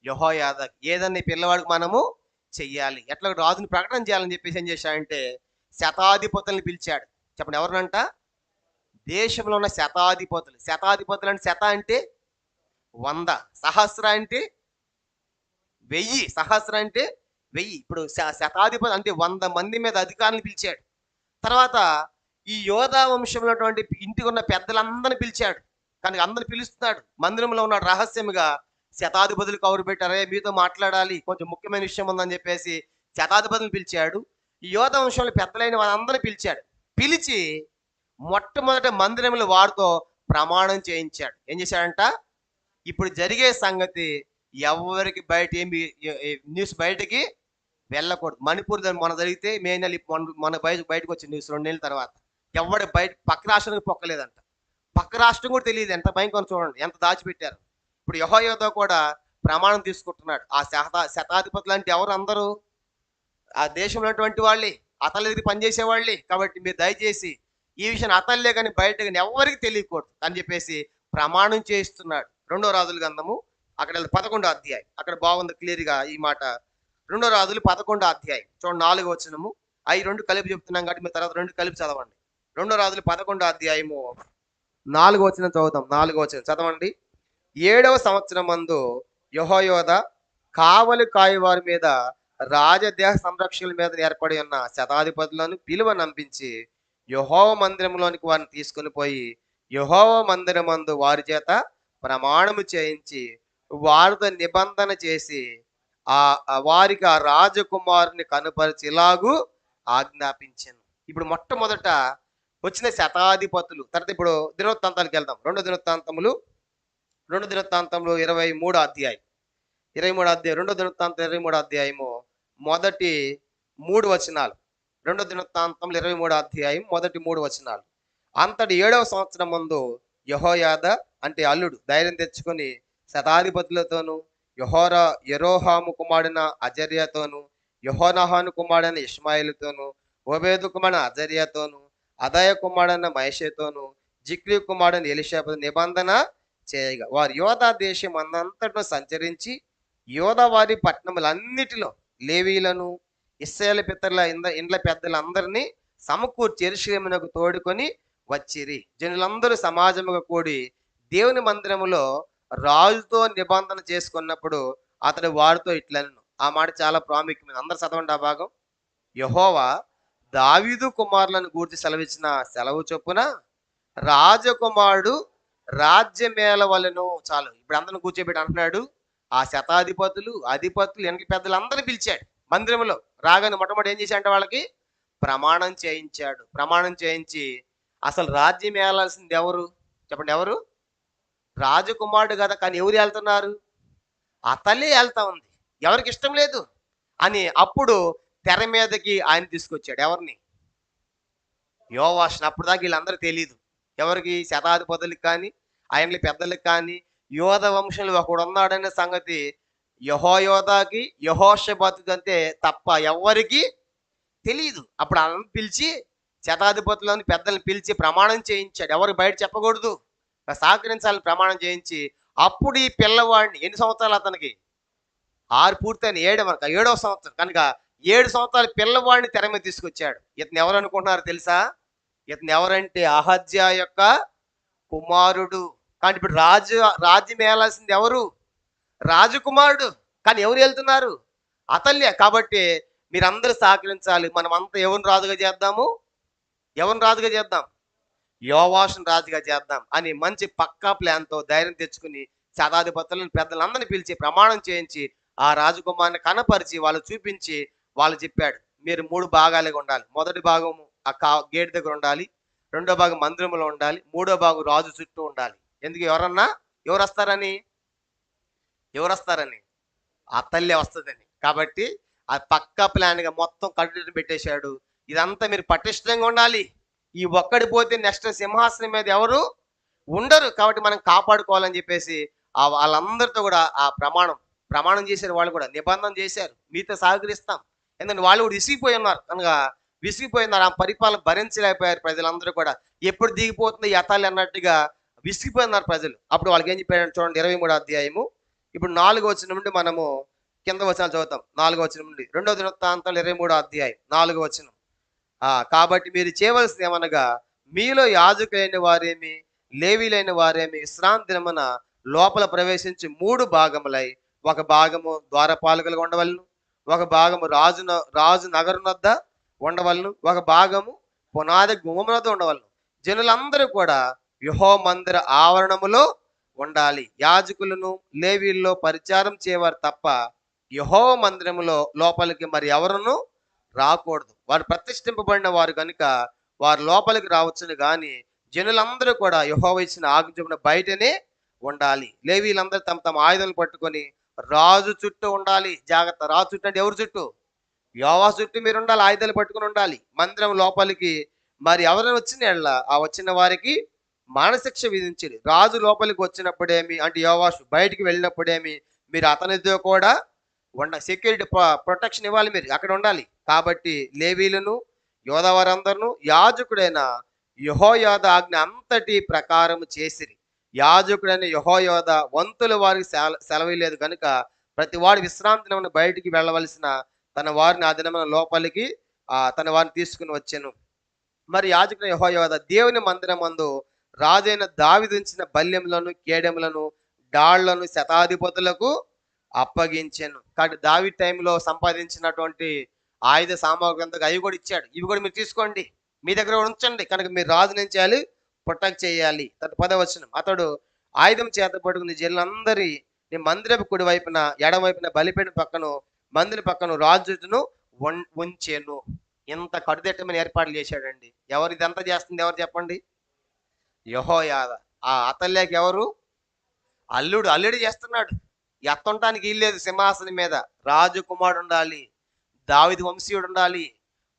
యెహోయాదాకి. ఏదన్నా ఈ పిల్లవాడికి మనము చెయ్యాలి, ఎట్లా రాజుని ప్రకటన చేయాలని చెప్పేసి ఏం చేశాడంటే శతాధిపతుల్ని పిలిచాడు. చెప్పండి, ఎవరినంట? దేశంలో ఉన్న శతాధిపతులు. శతాధిపతులు అంటే శత అంటే 100, సహస్ర అంటే 1000, సహస్ర అంటే 1000. ఇప్పుడు శతాధిపతి అంటే 100 మంది మీద అధికారులను పిలిచాడు. తర్వాత ఈ యోధా వంశంలో ఇంటికి ఉన్న పెద్దలందరిని పిలిచాడు. కానీ అందరిని పిలుస్తున్నాడు, మందిరంలో ఉన్నాడు రహస్యంగా. శతాధిపతులు కౌరు పెట్టారే, మీతో మాట్లాడాలి, కొంచెం ముఖ్యమైన విషయం ఉందని చెప్పేసి శతాధిపతులు పిలిచాడు. ఈ యోధా వంశంలో పెద్దలైన వాళ్ళందరినీ పిలిచాడు. పిలిచి మొట్టమొదట మందిరంలో వారితో ప్రమాణం చేయించాడు. ఏం చేశాడంట? ఇప్పుడు జరిగే సంగతి ఎవరికి బయట న్యూస్ బయటకి వెళ్ళకూడదు. మణిపూర్ మన జరిగితే మే నెల మన బయటకు వచ్చిన న్యూస్ 2 నెలల తర్వాత ఎవరి బయట పక్క రాష్ట్రానికి పొక్కలేదంట. పక్క రాష్ట్రం కూడా తెలియదు. ఎంత భయంకరం చూడండి, ఎంత దాచిపెట్టారు. ఇప్పుడు యెహోయాదా కూడా ప్రమాణం తీసుకుంటున్నాడు. ఆ శతాధిపతులు అంటే ఎవరు? అందరూ ఆ దేశంలో ఉన్నటువంటి వాళ్ళే, అతల దగ్గర పనిచేసే వాళ్ళే. కాబట్టి మీరు దయచేసి ఈ విషయాన్ని అతల్లే కానీ బయట కానీ ఎవరికి తెలియకూడదు అని చెప్పేసి ప్రమాణం చేయిస్తున్నాడు. 2వ రాజుల గ్రంథము అక్కడ 11వ అధ్యాయం, అక్కడ బాగుంది క్లియర్గా ఈ మాట. 2వ రాజులు 11వ అధ్యాయం చూడండి, 4వ వచనము. అవి 2 కలిపి చెప్తున్నాం కాబట్టి మీరు తర్వాత 2 కలిపి చదవండి. 2వ రాజులు 11వ అధ్యాయము 4వ వచనం చదువుతాం. 4వ వచనం చదవండి. 7వ సంవత్సరం మందు యెహోయాదా కావలి కాయవారి మీద రాజదేహ సంరక్షకుల మీద ఏర్పడి ఉన్న శతాధిపతులను పిలువ నంపించి యెహోవా మందిరంలోనికి వారిని తీసుకుని పోయి యెహోవా మందిరమందు వారి చేత ప్రమాణము చేయించి వారితో నిబంధన చేసి వారికి ఆ రాజకుమారుని కనుపరిచేలాగు ఆజ్ఞాపించాను. ఇప్పుడు మొట్టమొదట వచ్చిన శతాధిపతులు. తర్వాత ఇప్పుడు దినవృత్తాంతాలకు వెళ్దాం. రెండు దినవృత్తాంతములు 23 అధ్యాయం 2 దినవృత్తాంతం 23 అధ్యాయము మొదటి 3 వచనాలు. 2 దినవృత్తాంతములు 23 అధ్యాయం మొదటి 3 వచనాలు. అంతటి 7వ సంవత్సరం ముందు యెహోయాదా అంటే అల్లుడు ధైర్యం తెచ్చుకొని శతాధిపతులతోనూ యెరోహాము కుమారుడైన అజర్యాతోనూ యెహోనాహాను కుమారుడైన ఇష్మాయేలుతోనూ ఓబేదు కుమారుడైన అజర్యాతోనూ అదయ కుమారుడైన మహేషతోనూ జిక్రీ కుమారుడైన ఎలీషాతో నిబంధన చేయగా వారు యోధా దేశం అంతటా సంచరించి యోధా వారి పట్టణములన్నిటిలో లేవీలను ఇశ్రాయేలు పితరుల ఇండ్ల పెద్దలందరినీ సమకూర్చి యెరూషలేమునకు తోడుకొని వచ్చిరి. జనులందరూ సమాజముగా కూడి దేవుని మందిరములో రాజుతో నిబంధన చేసుకున్నప్పుడు అతడు వారితో ఇట్లనెను. ఆ మాట చాలా ప్రాముఖ్యమైనది. అందరు చదవండి ఆ భాగం. యెహోవా దావీదు కుమారులను గూర్చి సెలవిచ్చిన సెలవు చొప్పున రాజకుమారుడు రాజ్యమేళవలెను. చాలు, ఇప్పుడు అందరిని కూర్చోబెట్టి అంటున్నాడు. ఆ శతాధిపతులు అధిపతులు ఎండ్ల పెద్దలందరినీ పిలిచాడు. మందిరంలో రాగానే మొట్టమొదటి ఏం చేశాడంటే వాళ్ళకి ప్రమాణం చేయించాడు. ప్రమాణం చేయించి అసలు రాజ్యం ఏలాల్సింది ఎవరు చెప్పండి? ఎవరు? రాజకుమారుడు కదా, కానీ ఎవరు వెళ్తున్నారు? అతలే వెళ్తా ఉంది. ఎవరికి ఇష్టం లేదు అని అప్పుడు తెర మీదకి ఆయన తీసుకొచ్చాడు. ఎవరిని? యోవాషుని. అప్పుడు దాకా వీళ్ళందరూ తెలియదు ఎవరికి? శతాధిపతులకు కానీ ఆయనకి పెద్దలకు కానీ యోధ వంశంలో ఒకడు ఉన్నాడనే సంగతి యెహోయాదాకి యెహోషాబాతుకి అంతే తప్ప ఎవరికి తెలియదు. అప్పుడు ఆయన పిలిచి శతాధిపతులను పెద్దలను పిలిచి ప్రమాణం చేయించాడు. ఎవరు బయట చెప్పకూడదు, సహకరించాలని ప్రమాణం చేయించి అప్పుడు ఈ పిల్లవాడిని, ఎన్ని సంవత్సరాలు అతనికి? 6 పూర్తయిన 7వ సంవత్సరం కనుక 7 సంవత్సరాల పిల్లవాడిని తెర మీద తీసుకొచ్చాడు. ఇతను ఎవరు అనుకుంటున్నారు తెలుసా? ఇతను ఎవరంటే అహజ్యా యొక్క కుమారుడు. కానీ ఇప్పుడు రాజ్యం ఏలాల్సింది ఎవరు? రాజకుమారుడు. కానీ ఎవరు వెళ్తున్నారు? అతల్య. కాబట్టి మీరందరూ సహకరించాలి. మనం అంతా ఎవరిని రాజుగా చేద్దాము? ఎవరిని రాజుగా చేద్దాం? యోవాషుని రాజుగా చేద్దాం అని మంచి పక్కా ప్లాన్తో ధైర్యం తెచ్చుకుని శతాధిపతులను పెద్దలందరినీ పిలిచి ప్రమాణం చేయించి ఆ రాజకుమారుని కనపరిచి వాళ్ళు చూపించి వాళ్ళు చెప్పాడు, మీరు 3 భాగాలుగా ఉండాలి. మొదటి భాగము ఆ గేట్ దగ్గర ఉండాలి, రెండో భాగం మందిరంలో ఉండాలి, మూడో భాగం రాజు చుట్టూ ఉండాలి. ఎందుకు? ఎవరు వస్తారని అతల్లే వస్తుందని. కాబట్టి ఆ పక్కా ప్లాన్గా మొత్తం కట్టుబడి పెట్టేశాడు. ఇదంతా మీరు పటిష్టంగా ఉండాలి. ఈ ఒక్కడి పోతే నెక్స్ట్ సింహాసనం మీద ఎవరు ఉండరు. కాబట్టి మనం కాపాడుకోవాలని చెప్పేసి వాళ్ళందరితో కూడా ఆ ప్రమాణం చేశారు. వాళ్ళు కూడా నిబంధన చేశారు, మీతో సహకరిస్తాం. ఎందుకంటే వాళ్ళు కూడా విసిగిపోయినారు. ఆ పరిపాలన భరించలేకపోయారు ప్రజలందరూ కూడా. ఎప్పుడు దిగిపోతుంది యథాలి అన్నట్టుగా విసిగిపోయినారు ప్రజలు. అప్పుడు వాళ్ళకి ఏం చెప్పాడు చూడండి, 23 అధ్యాయము. ఇప్పుడు 4వ వచనం నుండి మనము కింద వచనాలు చదువుతాం. 4వ వచనం నుండి 2వ దినవృత్తాంతాలు 23 అధ్యాయం 4వ వచనం. కాబట్టి మీరు చేయవలసింది ఏమనగా, మీలో యాజకులైన వారేమి లేవీలైన వారేమి విశ్రాంతి దినమున లోపల ప్రవేశించి 3 భాగములై, ఒక భాగము ద్వారపాలకులుగా ఉండవలను, ఒక భాగము రాజు నగరం వద్ద ఉండవలను, ఒక భాగము పునాది గుమ్మం వద్ద ఉండవలను. జనులందరూ కూడా యెహోవా మందిర ఆవరణములో ఉండాలి. యాజకులను లేవీల్లో పరిచారం చేయవారు తప్ప యెహోవా మందిరములో లోపలికి మరి ఎవరును రాకూడదు. వారు ప్రతిష్ఠింపబడిన వారు కనుక వారు లోపలికి రావచ్చును, కానీ జనులందరూ కూడా యెహోవా ఇచ్చిన ఆజ్ఞ చొప్పున బయటనే ఉండాలి. లేవీలందరూ తమ తమ ఆయుధాలు పట్టుకొని రాజు చుట్టూ ఉండాలి. జాగ్రత్త. రాజు చుట్టూ అంటే ఎవరు చుట్టూ? యెహోవా చుట్టూ మీరు ఉండాలి, ఆయుధాలు పట్టుకుని ఉండాలి. మందిరం లోపలికి మరి ఎవరైనా వచ్చిన ఆ వచ్చిన వారికి మరణశిక్ష విధించింది. రాజు లోపలికి వచ్చినప్పుడేమి అంటే యోవాషు బయటికి వెళ్ళినప్పుడేమి మీరు అతనితో కూడా సెక్యూరిటీ ప్రొటెక్షన్ ఇవ్వాలి, మీరు అక్కడ ఉండాలి. కాబట్టి లేవీలను యోధవారందరూ యాజకుడైన యెహోయాద ఆజ్ఞ అంతటి ప్రకారం చేసిరి. యాజకుడైన యెహోయాద వంతుల వారికి సెలవు లేదు కనుక ప్రతి వాడు విశ్రాంతి దినమున బయటికి వెళ్ళవలసిన తన వారిని ఆ దినమున లోపలికి తన వారిని తీసుకుని వచ్చాను. మరి యాజకుడైన యెహోయాద దేవుని మందిరమందు రాజైన దావీదు ఉంచిన బల్యములను కేడెములను డాళ్లను శతాధిపతులకు అప్పగించెను. కాబట్టి దావీదు టైంలో సంపాదించినటువంటి ఆయుధ సామాగ్రి అంతా అవి కూడా ఇచ్చాడు. ఇవి కూడా మీరు తీసుకోండి, మీ దగ్గర కూడా ఉంచండి. కనుక మీరు రాజుని ఏం చేయాలి? ప్రొటెక్ట్ చేయాలి. 10వ వచనం, అతడు ఆయుధం చేత పట్టుకుని జనులందరి నీ మందిరపు కుడి వైపున ఎడమ వైపున బలిపీఠం పక్కను మందిరం పక్కన రాజును ఉంచెను. ఇంత కడుదిట్టమైన ఏర్పాట్లు చేశాడండి. ఎవరు ఇదంతా చేస్తుంది? ఎవరు చెప్పండి? యెహోయాదా. ఆ అతల్యాకి ఎవరు? అల్లుడు చేస్తున్నాడు. ఎత్తుంటానికి వీల్లేదు సింహాసనం మీద. రాజకుమారుడు ఉండాలి, దావీదు వంశీయుడు ఉండాలి.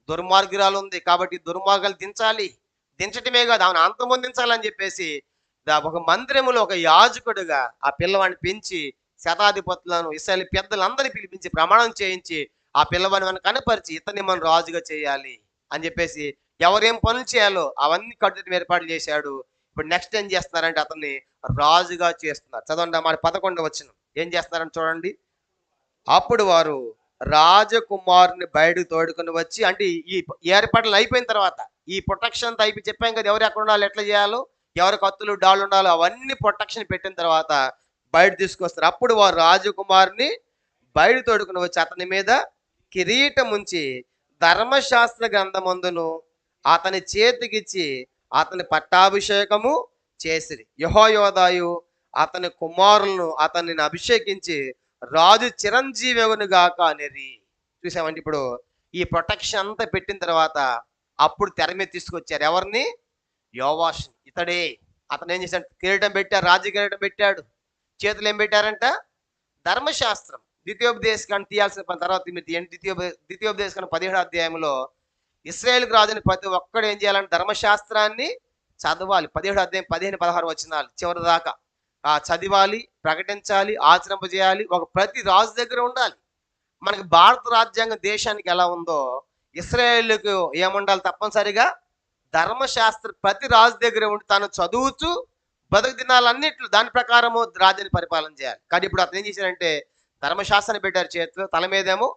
దుర్మార్గురాలు ఉంది కాబట్టి దుర్మార్గాలు దించాలి. దించటమే కాదు, ఆమెను అంతమొందించాలని చెప్పేసి ఒక మందిరములో ఒక యాజకుడుగా ఆ పిల్లవాడిని పెంచి శతాధిపతులను ఇశ్రాయేలు పెద్దలందరినీ పిలిపించి ప్రమాణం చేయించి ఆ పిల్లవాడిని మనం కనపరిచి ఇతన్ని మనం రాజుగా చేయాలి అని చెప్పేసి ఎవరేం పనులు చేయాలో అవన్నీ కట్టుదిట్టం ఏర్పాటు చేశాడు. ఇప్పుడు నెక్స్ట్ ఏం చేస్తున్నారంటే అతన్ని రాజుగా చేస్తున్నారు. చదవండి మరి 11వ వచనం ఏం చేస్తున్నారని చూడండి. అప్పుడు వారు రాజకుమారుని బయటకు తోడుకొని వచ్చి, అంటే ఈ ఏర్పాట్లు అయిపోయిన తర్వాత ఈ ప్రొటెక్షన్ అంతా అయిపోయి చెప్పాం కదా, ఎవరు ఎక్కడ ఉండాలి, ఎట్లా చేయాలో, ఎవరి కత్తులు డాళ్ళు ఉండాలో అవన్నీ ప్రొటెక్షన్ పెట్టిన తర్వాత బయట తీసుకొస్తారు. అప్పుడు వారు రాజకుమారుని బయట తోడుకొని వచ్చి అతని మీద కిరీటం ఉంచి ధర్మశాస్త్ర గ్రంథమందును అతని చేతికిచ్చి అతని పట్టాభిషేకము చేసిరి. యెహోయాదాయు అతని కుమారులను అతనిని అభిషేకించి రాజు చిరంజీవిగాక అనేది. చూసామంటే ఇప్పుడు ఈ ప్రొటెక్షన్ అంతా పెట్టిన తర్వాత అప్పుడు తెర మీద తీసుకొచ్చారు ఎవరిని? యోవాష్. ఇతడే. అతను ఏం చేశాడు? కిరీటం పెట్టారు, రాజు కిరీటం పెట్టాడు. చేతులు ఏం పెట్టారంట? ధర్మశాస్త్రం. ద్వితీయోపదేశకాండం తీయాల్సిన పని తర్వాత మీరు తీయండి. ద్వితీయోపదేశకాండం 17వ అధ్యాయంలో ఇశ్రాయేలుకు రాజుని ప్రతి ఒక్కడు ఏం చేయాలంటే ధర్మశాస్త్రాన్ని చదవాలి. 17వ అధ్యాయం 15-16 చివరి దాకా చదివాలి, ప్రకటించాలి, ఆచరింపజేయాలి. ప్రతి రాజు దగ్గర ఉండాలి. మనకి భారత రాజ్యాంగం దేశానికి ఎలా ఉందో ఇశ్రాయేలుకు ఏముండాలి? తప్పనిసరిగా ధర్మశాస్త్రం ప్రతి రాజు దగ్గర ఉండి తాను చదువుతూ బతుకు దినాలన్నిట్లు దాని ప్రకారము రాజ్యాన్ని పరిపాలన చేయాలి. కానీ ఇప్పుడు అతను ఏం చేశారంటే ధర్మశాస్త్రాన్ని పెట్టారు చేతిలో, తల మీదేమో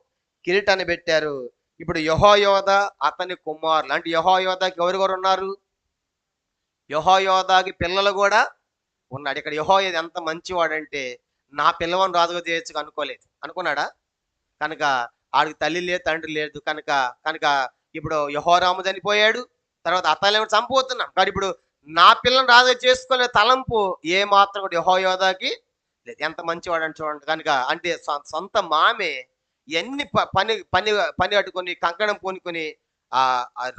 కిరీటాన్ని పెట్టారు. ఇప్పుడు యెహోయాదా అతని కుమారులు, అంటే యెహోయాదాకి ఎవరు ఉన్నారు? యెహోయాదాకి పిల్లలు కూడా ఉన్నాడు. ఇక్కడ యెహోయాదా ఎంత మంచివాడంటే నా పిల్లవాడిని రాజుగా చేయొచ్చు అనుకోలేదు. అనుకున్నాడా? కనుక ఆడికి తల్లి లేదు, తండ్రి లేదు. కనుక ఇప్పుడు యెహోరాము చనిపోయాడు, తర్వాత అతల్లేమో చంపబోతున్నాం. కానీ ఇప్పుడు నా పిల్లని రాజుగా చేసుకునే తలంపు ఏ మాత్రం కూడా యెహోయాదాకి లేదు. ఎంత మంచివాడని చూడండి. కనుక అంటే సొంత మామే ఎన్ని పని పని పని కట్టుకొని కంకణం పూనుకొని ఆ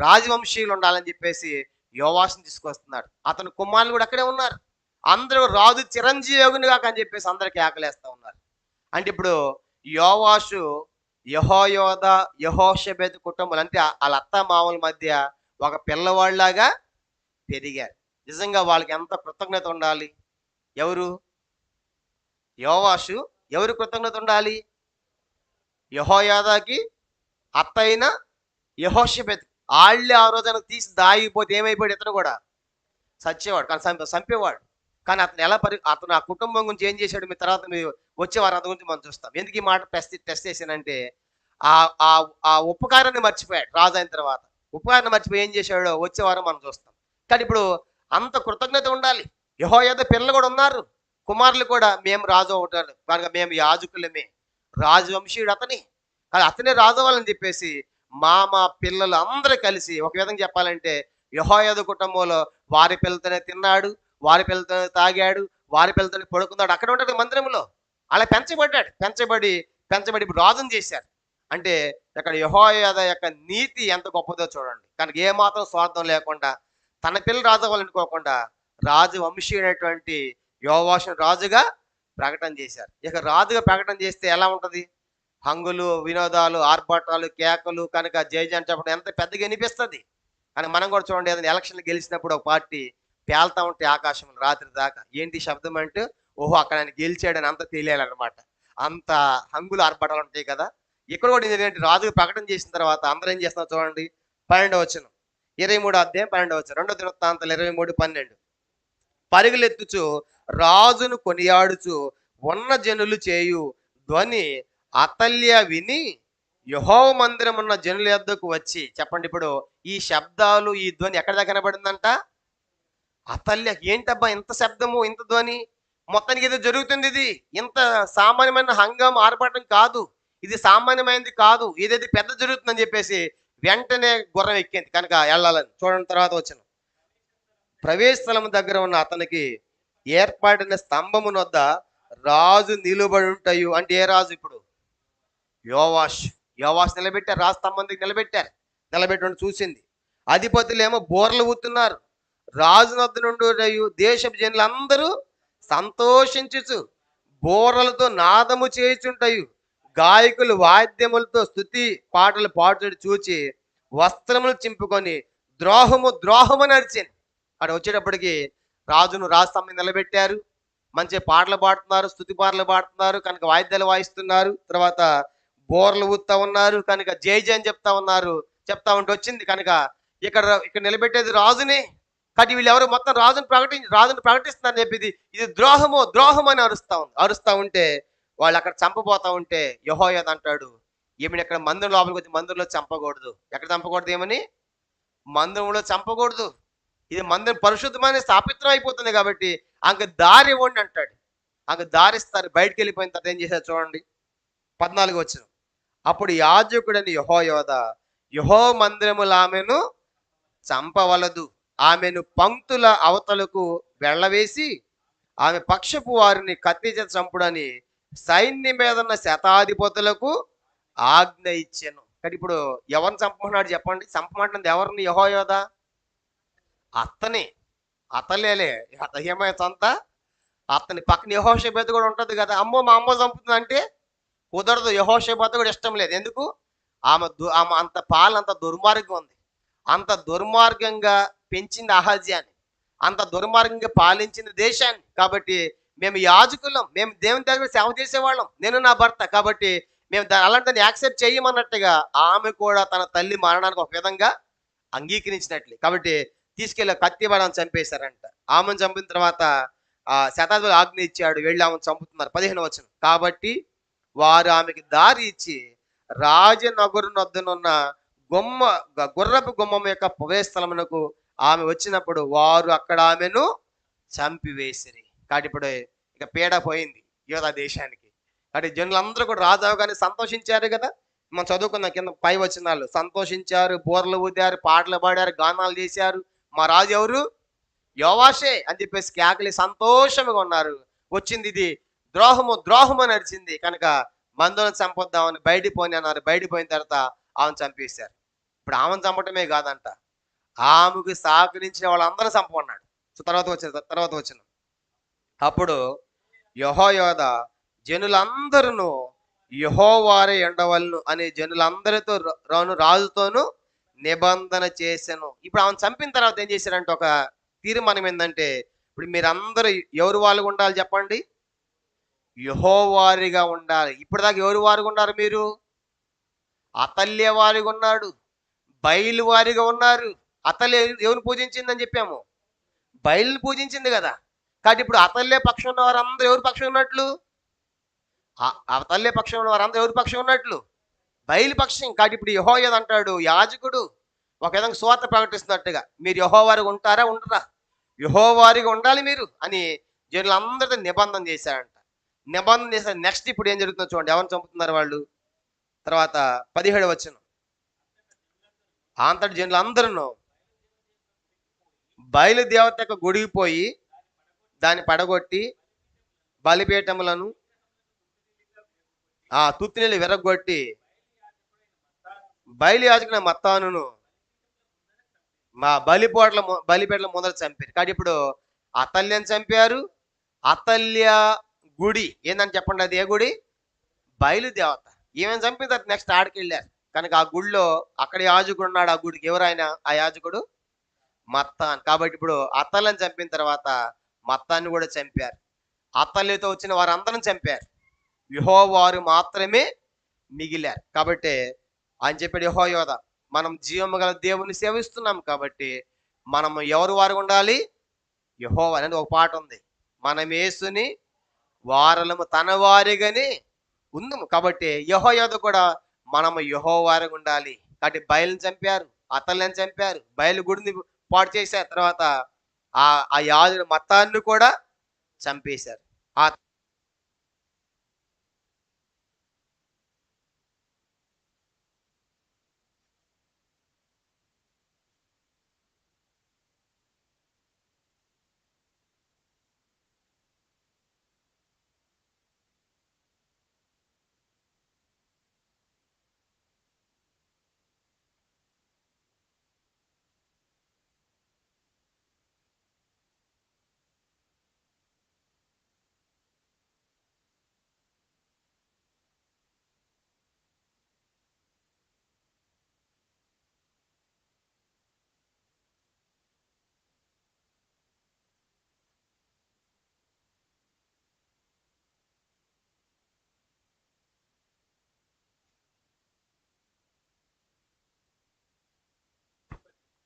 రాజవంశీయులు ఉండాలని చెప్పేసి యోవాషుని తీసుకొస్తున్నాడు. అతని కుమారులు కూడా అక్కడే ఉన్నారు. అందరూ రాజు చిరంజీవిని కాక అని చెప్పేసి అందరికి ఆకలేస్తా ఉన్నారు. అంటే ఇప్పుడు యోవాషు యెహోయాదా యెహోషబెత్ కుటుంబాలు అంటే వాళ్ళ అత్త మామల మధ్య ఒక పిల్లవాళ్ళలాగా పెరిగారు. నిజంగా వాళ్ళకి ఎంత కృతజ్ఞత ఉండాలి. ఎవరు? యోవాషు. ఎవరు కృతజ్ఞత ఉండాలి? యెహోయాదాకి అత్త అయిన యెహోషబెత్. వాళ్ళే ఆ రోజున తీసి దాగిపోతే ఏమైపోయాడు? ఇతను కూడా చచ్చేవాడు, కానీ చంపేవాడు. కానీ అతను ఆ కుటుంబం గురించి ఏం చేశాడు మీ తర్వాత మీరు వచ్చేవారు అంత గురించి మనం చూస్తాం. ఎందుకు ఈ మాట టెస్ట్ చేశానంటే ఆ ఉపకారాన్ని మర్చిపోయాడు రాజు అయిన తర్వాత. ఉపకారాన్ని మర్చిపోయి ఏం చేశాడో వచ్చేవారం మనం చూస్తాం. కానీ ఇప్పుడు అంత కృతజ్ఞత ఉండాలి. యెహోయాదా పిల్లలు కూడా ఉన్నారు, కుమారులు కూడా. మేము రాజు అవుతాడు కనుక మేము యాజకులమే, రాజవంశీయుడు అతని, కానీ అతనే రాజు అవ్వాలని చెప్పేసి మా పిల్లలు అందరూ కలిసి, ఒక విధంగా చెప్పాలంటే యెహోయాదా కుటుంబంలో వారి పిల్లలతోనే తిన్నాడు, వారి పిల్లలతోనే తాగాడు, వారి పిల్లలతోనే పడుకున్నాడు. అక్కడ ఉంటాడు మందిరంలో. అలా పెంచబడి ఇప్పుడు రాజుని చేశారు. అంటే ఇక్కడ యెహోయాదా యొక్క నీతి ఎంత గొప్పదో చూడండి. కనుక ఏమాత్రం స్వార్థం లేకుండా తన పిల్లలు రాజు అవ్వాలనుకోకుండా రాజవంశీయుడైనటువంటి యోవాషును రాజుగా ప్రకటన చేశారు. ఇక రాజుగా ప్రకటన చేస్తే ఎలా ఉంటుంది? హంగులు, వినోదాలు, ఆర్భాటాలు, కేకలు, కనుక జయజన్ చెప్పడం ఎంత పెద్దగా వినిపిస్తుంది. కానీ మనం కూడా చూడండి, ఏదైనా ఎలక్షన్లు గెలిచినప్పుడు ఒక పార్టీ పేల్తా ఉంటే ఆకాశం రాత్రి దాకా ఏంటి శబ్దం అంటే ఓహో అక్కడ ఆయన గెలిచాడని అంత తెలియాలన్నమాట. అంత హంగులు ఆర్భాటాలు ఉంటాయి కదా. ఇక్కడ కూడా ఏంటంటే రాజుగా ప్రకటన చేసిన తర్వాత అందరూ ఏం చేస్తున్నారు చూడండి. 12వ వచనం 23వ అధ్యాయం 12వ వచనం 2 దినవృత్తాంతాలు 23:12. పరుగులెత్తుచు రాజును కొనియాడుచు ఉన్న జనులు చేయు ధ్వని అతల్య విని యెహోవా మందిరం ఉన్న జనుల యొద్దకు వచ్చి. చెప్పండి ఇప్పుడు ఈ శబ్దాలు, ఈ ధ్వని ఎక్కడ దాకా కనబడిందంట? అతల్య. ఏంటబ్బా ఇంత శబ్దము, ఇంత ధ్వని? మొత్తానికి ఇది జరుగుతుంది. ఇది ఇంత సామాన్యమైన హంగామా ఆర్భాటం కాదు. ఇది సామాన్యమైనది కాదు. ఇదేది పెద్ద జరుగుతుందని చెప్పేసి వెంటనే గుర్రం ఎక్కింది కనుక వెళ్ళాలని. చూడండి తర్వాత వచ్చిన ప్రవేశ స్థలం దగ్గర ఉన్న అతనికి ఏర్పాటిన స్తంభమునొద్ద రాజు నిలుబడి ఉంటాయి. అంటే ఏ రాజు? ఇప్పుడు యోవాష్. యోవాష్ నిలబెట్టారు, రాజు స్తంభం దగ్గర నిలబెట్టారు. నిలబెట్టి చూసింది. అధిపతులేమో బోర్లు ఊతున్నారు. రాజు నొద్ద నుండి దేశపు జనులందరూ సంతోషించుచు బోర్రలతో నాదము చేయుచుంటాయి. గాయకులు వాద్యములతో స్తుతి పాటలు పాడుచు చూచి వస్త్రములు చింపుకొని ద్రోహము ద్రోహము నడిచింది. అక్కడ వచ్చేటప్పటికి రాజును రాజస్తంభం నిలబెట్టారు. మంచి పాటలు పాడుతున్నారు, స్తుతి పాటలు పాడుతున్నారు కనుక వాయిద్యాలు వాయిస్తున్నారు. తర్వాత బోర్లు ఊతా ఉన్నారు కనుక జై జై అని చెప్తా ఉన్నారు. చెప్తా ఉంటే వచ్చింది కనుక ఇక్కడ నిలబెట్టేది రాజుని. కాబట్టి వీళ్ళు ఎవరు మొత్తం రాజును ప్రకటిస్తున్నారని చెప్పి ఇది ద్రోహము ద్రోహం అని అరుస్తా ఉంటే వాళ్ళు అక్కడ చంపబోతా ఉంటే యెహోయాదా అంటాడు, ఈమెను ఇక్కడ మందిరం లోపలికి వచ్చి మందిరంలో చంపకూడదు. ఎక్కడ చంపకూడదు? ఏమని? మందిరంలో చంపకూడదు. ఇది మందిరం పరిశుద్ధమైన స్థాపితం అయిపోతుంది కాబట్టి ఆమెకు దారి ఇవ్వండి అంటాడు. ఆమెకు దారిస్తారు. బయటికి వెళ్ళిపోయిన తర్వాత ఏం చేశారు చూడండి 14 వచ్చిన. అప్పుడు యాజకుడని యెహోయాదా యెహో మందిరములో ఆమెను చంపవలదు, ఆమెను పంక్తుల అవతలకు వెళ్ళవేసి ఆమె పక్షపు వారిని కత్తి చేత చంపుడని సైన్యం మీద ఉన్న శతాధిపతులకు ఆజ్ఞ ఇచ్చాను. కానీ ఇప్పుడు ఎవరిని చంపమన్నాడు చెప్పండి? చంపమంటుంది ఎవరిని? యెహోయాదా. అతని అతలేలే ఏమైనా సొంత అతని పక్కన యెహోషాపాతు కూడా ఉంటది కదా. అమ్మో మా అమ్మ చంపుతుంది అంటే కుదరదు. యెహోషాపాతు కూడా ఇష్టం లేదు. ఎందుకు? ఆమె అంత అంత దుర్మార్గం ఉంది. అంత దుర్మార్గంగా పెంచింది అహజ్యాన్ని, అంత దుర్మార్గంగా పాలించిన దేశాన్ని. కాబట్టి మేము యాజకులం, మేము దేవుని దగ్గర సేవ చేసేవాళ్ళం, నేను నా భర్త. కాబట్టి మేము అలాంటి దాన్ని యాక్సెప్ట్ చేయమన్నట్టుగా ఆమె కూడా తన తల్లి మరణానికి ఒక విధంగా అంగీకరించినట్లే. కాబట్టి తీసుకెళ్ళి కత్తి పడని చంపేశారంట. ఆమెను చంపిన తర్వాత శతాధిపతి ఆజ్ఞ ఇచ్చాడు, వెళ్ళి ఆమెను చంపుతున్నారు. 15 వచనం. కాబట్టి వారు ఆమెకి దారి ఇచ్చి రాజనగరు నొద్దనున్న గుర్రపు గుమ్మం యొక్క ప్రవేశ స్థలమునకు ఆమె వచ్చినప్పుడు వారు అక్కడ ఆమెను చంపివేసిరి. కాబట్టి ఇప్పుడు ఇక పీడ పోయింది యోధా దేశానికి. కాబట్టి జనులందరూ కూడా రాజావుగానే సంతోషించారు కదా. మనం చదువుకున్న కింద 5 వచనాలు. సంతోషించారు, బోర్లు ఊదారు, పాటలు పాడారు, గానాలు చేశారు. మా రాజు ఎవరు? యోవాషే అని చెప్పేసి కేకలి సంతోషంగా ఉన్నారు. వచ్చింది ఇది ద్రోహము నడిచింది కనుక మందులను చంపొద్దామని బయటికి పోని అన్నారు. బయటికి పోయిన తర్వాత ఆమెను చంపేశారు. ఇప్పుడు ఆమెను చంపటమే కాదంట, ఆమెకు సహకరించిన వాళ్ళందరూ చంపమన్నాడు. సో తర్వాత వచ్చిన అప్పుడు యెహోయాదా జనులందరూ యెహోవారే ఎండవలను అనే జనులందరితో రాజుతోనూ నిబంధన చేశాను. ఇప్పుడు ఆమెను చంపిన తర్వాత ఏం చేశారంటే ఒక తీర్మానం ఏంటంటే, ఇప్పుడు మీరందరూ ఎవరు వాళ్ళగా ఉండాలి చెప్పండి? యెహోవారిగా ఉండాలి. ఇప్పటిదాకా ఎవరు వారిగా ఉన్నారు? మీరు అతల్య వారిగా ఉన్నాడు, బయలు వారిగా ఉన్నారు. అతల్య ఎవరిని పూజించిందని చెప్పాము? బయలుని పూజించింది కదా. కాబట్టి ఇప్పుడు అతల్య పక్షం ఉన్న వారందరూ ఎవరి పక్షం ఉన్నట్లు? అతల్య పక్షం ఉన్న వారందరూ ఎవరి పక్షం ఉన్నట్లు? బయలు పక్షం. కాబట్టి ఇప్పుడు యెహోయాదా అంటాడు, యాజకుడు ఒక విధంగా సువార్త ప్రకటిస్తున్నట్టుగా, మీరు యెహోవారిగా ఉంటారా ఉండరా? యెహోవారిగా ఉండాలి మీరు అని జనులందరితో నిబంధన చేశారంట. నిబంధన చేశారు. నెక్స్ట్ ఇప్పుడు ఏం జరుగుతుందో చూడండి. ఎవరిని చంపుతున్నారు వాళ్ళు? తర్వాత 17 వచనం. అంతటి జనులందరూ బయలుదేవత యొక్క గుడికి పోయి దాన్ని పడగొట్టి బలిపీఠములను తుత్తినీళ్ళు విరగొట్టి బయలు యాజకుని మత్తానును మా బలిపీఠల ముందర చంపారు. కాబట్టి ఇప్పుడు అతల్యని చంపారు. అతల్య గుడి ఏందని చెప్పండి? అది ఏ గుడి? బయలుదేవత. ఈమెను చంపిన తర్వాత నెక్స్ట్ ఆడికి వెళ్ళారు కనుక ఆ గుడిలో అక్కడ యాజకుడు ఉన్నాడు. ఆ గుడికి ఎవరైనా ఆ యాజకుడు మత్తాన్. కాబట్టి ఇప్పుడు అతల్యని చంపిన తర్వాత మత్తాన్ని కూడా చంపారు. అతల్యతో వచ్చిన వారందరం చంపారు. యెహోవారు మాత్రమే మిగిలారు. కాబట్టి అని చెప్పాడు యెహోయాదా, మనం జీవము గల దేవుని సేవిస్తున్నాం కాబట్టి మనం ఎవరు వారు ఉండాలి? యెహోవా అనేది ఒక పాట ఉంది. మనం యేసుని వారలము తన వారిగానే ఉందము. కాబట్టి యెహోయాదా కూడా మనము యెహోవారిగా ఉండాలి. కాబట్టి బయలుని చంపారు, అతల్ని చంపారు, బయలు గుడిని పాడు చేశారు. తర్వాత ఆ యాజకుడు మత్తాన్ని కూడా చంపేశారు. ఆ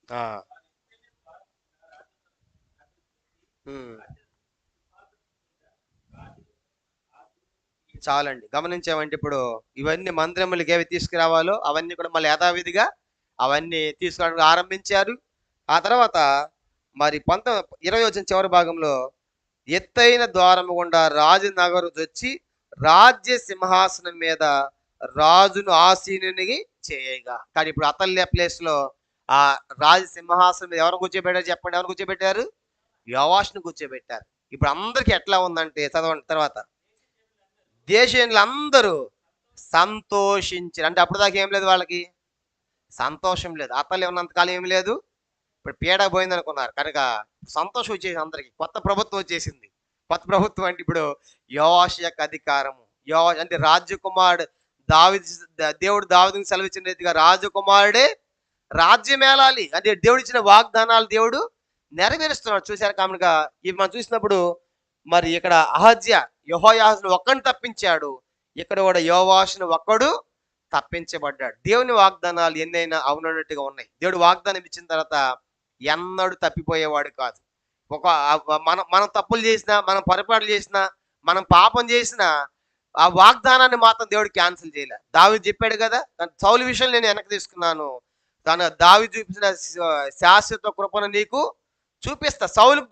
ఆ, ఉమ్, చాలండి. గమనించామంటే ఇప్పుడు ఇవన్నీ మందిరములకి ఏవి తీసుకురావాలో అవన్నీ కూడా మళ్ళీ యథావిధిగా అవన్నీ తీసుకురావడానికి ఆరంభించారు. ఆ తర్వాత మరి 20 చివరి భాగంలో ఎత్తైన ద్వారము గుండా రాజనగరు వచ్చి రాజ్య సింహాసనం మీద రాజును ఆసీనునిగా చేయగా. కానీ ఇప్పుడు అతల్య ప్లేస్ లో ఆ రాజ సింహాసనం మీద ఎవరు కూర్చోబెట్టారు చెప్పండి? ఎవరు కూర్చోబెట్టారు? యోవాషును కూర్చోబెట్టారు. ఇప్పుడు అందరికి ఎట్లా ఉందంటే చదవండి తర్వాత, దేశీయులందరూ సంతోషించారు. అంటే అప్పుడు దాకా ఏం లేదు వాళ్ళకి, సంతోషం లేదు. అతల్య ఉన్నంత కాలం ఏం లేదు. ఇప్పుడు పీడ పోయింది అనుకున్నారు కనుక సంతోషం వచ్చేసి అందరికి కొత్త ప్రభుత్వం వచ్చేసింది. కొత్త ప్రభుత్వం అంటే ఇప్పుడు యోవాషు యొక్క అధికారము. యోవాష్ అంటే రాజకుమారుడు దావీదు, దేవుడు దావీదుకు సెలవిచ్చిన రీతిగా రాజకుమారుడే రాజ్యం ఏలాలి అంటే దేవుడు ఇచ్చిన వాగ్దానాలు దేవుడు నెరవేరుస్తున్నాడు. చూశారు కామగా ఇవి మనం చూసినప్పుడు మరి ఇక్కడ అహజ్య యెహోయాహాజును ఒక్కడిని తప్పించాడు, ఇక్కడ కూడా యోవాషును ఒక్కడు తప్పించబడ్డాడు. దేవుని వాగ్దానాలు ఎన్నైనా అవునన్నట్టుగా ఉన్నాయి. దేవుడు వాగ్దానం ఇచ్చిన తర్వాత ఎన్నడూ తప్పిపోయేవాడు కాదు. ఒక మనం మనం తప్పులు చేసినా, మనం పొరపాట్లు చేసినా, మనం పాపం చేసినా ఆ వాగ్దానాన్ని మాత్రం దేవుడు క్యాన్సిల్ చేయలే. దావీదు చెప్పాడు కదా, సౌలు విషయం నేను వెనక్కి తీసుకున్నాను, దావీదు చూపించిన శాశ్వత కృపను నీకు చూపిస్తా, సౌలుకు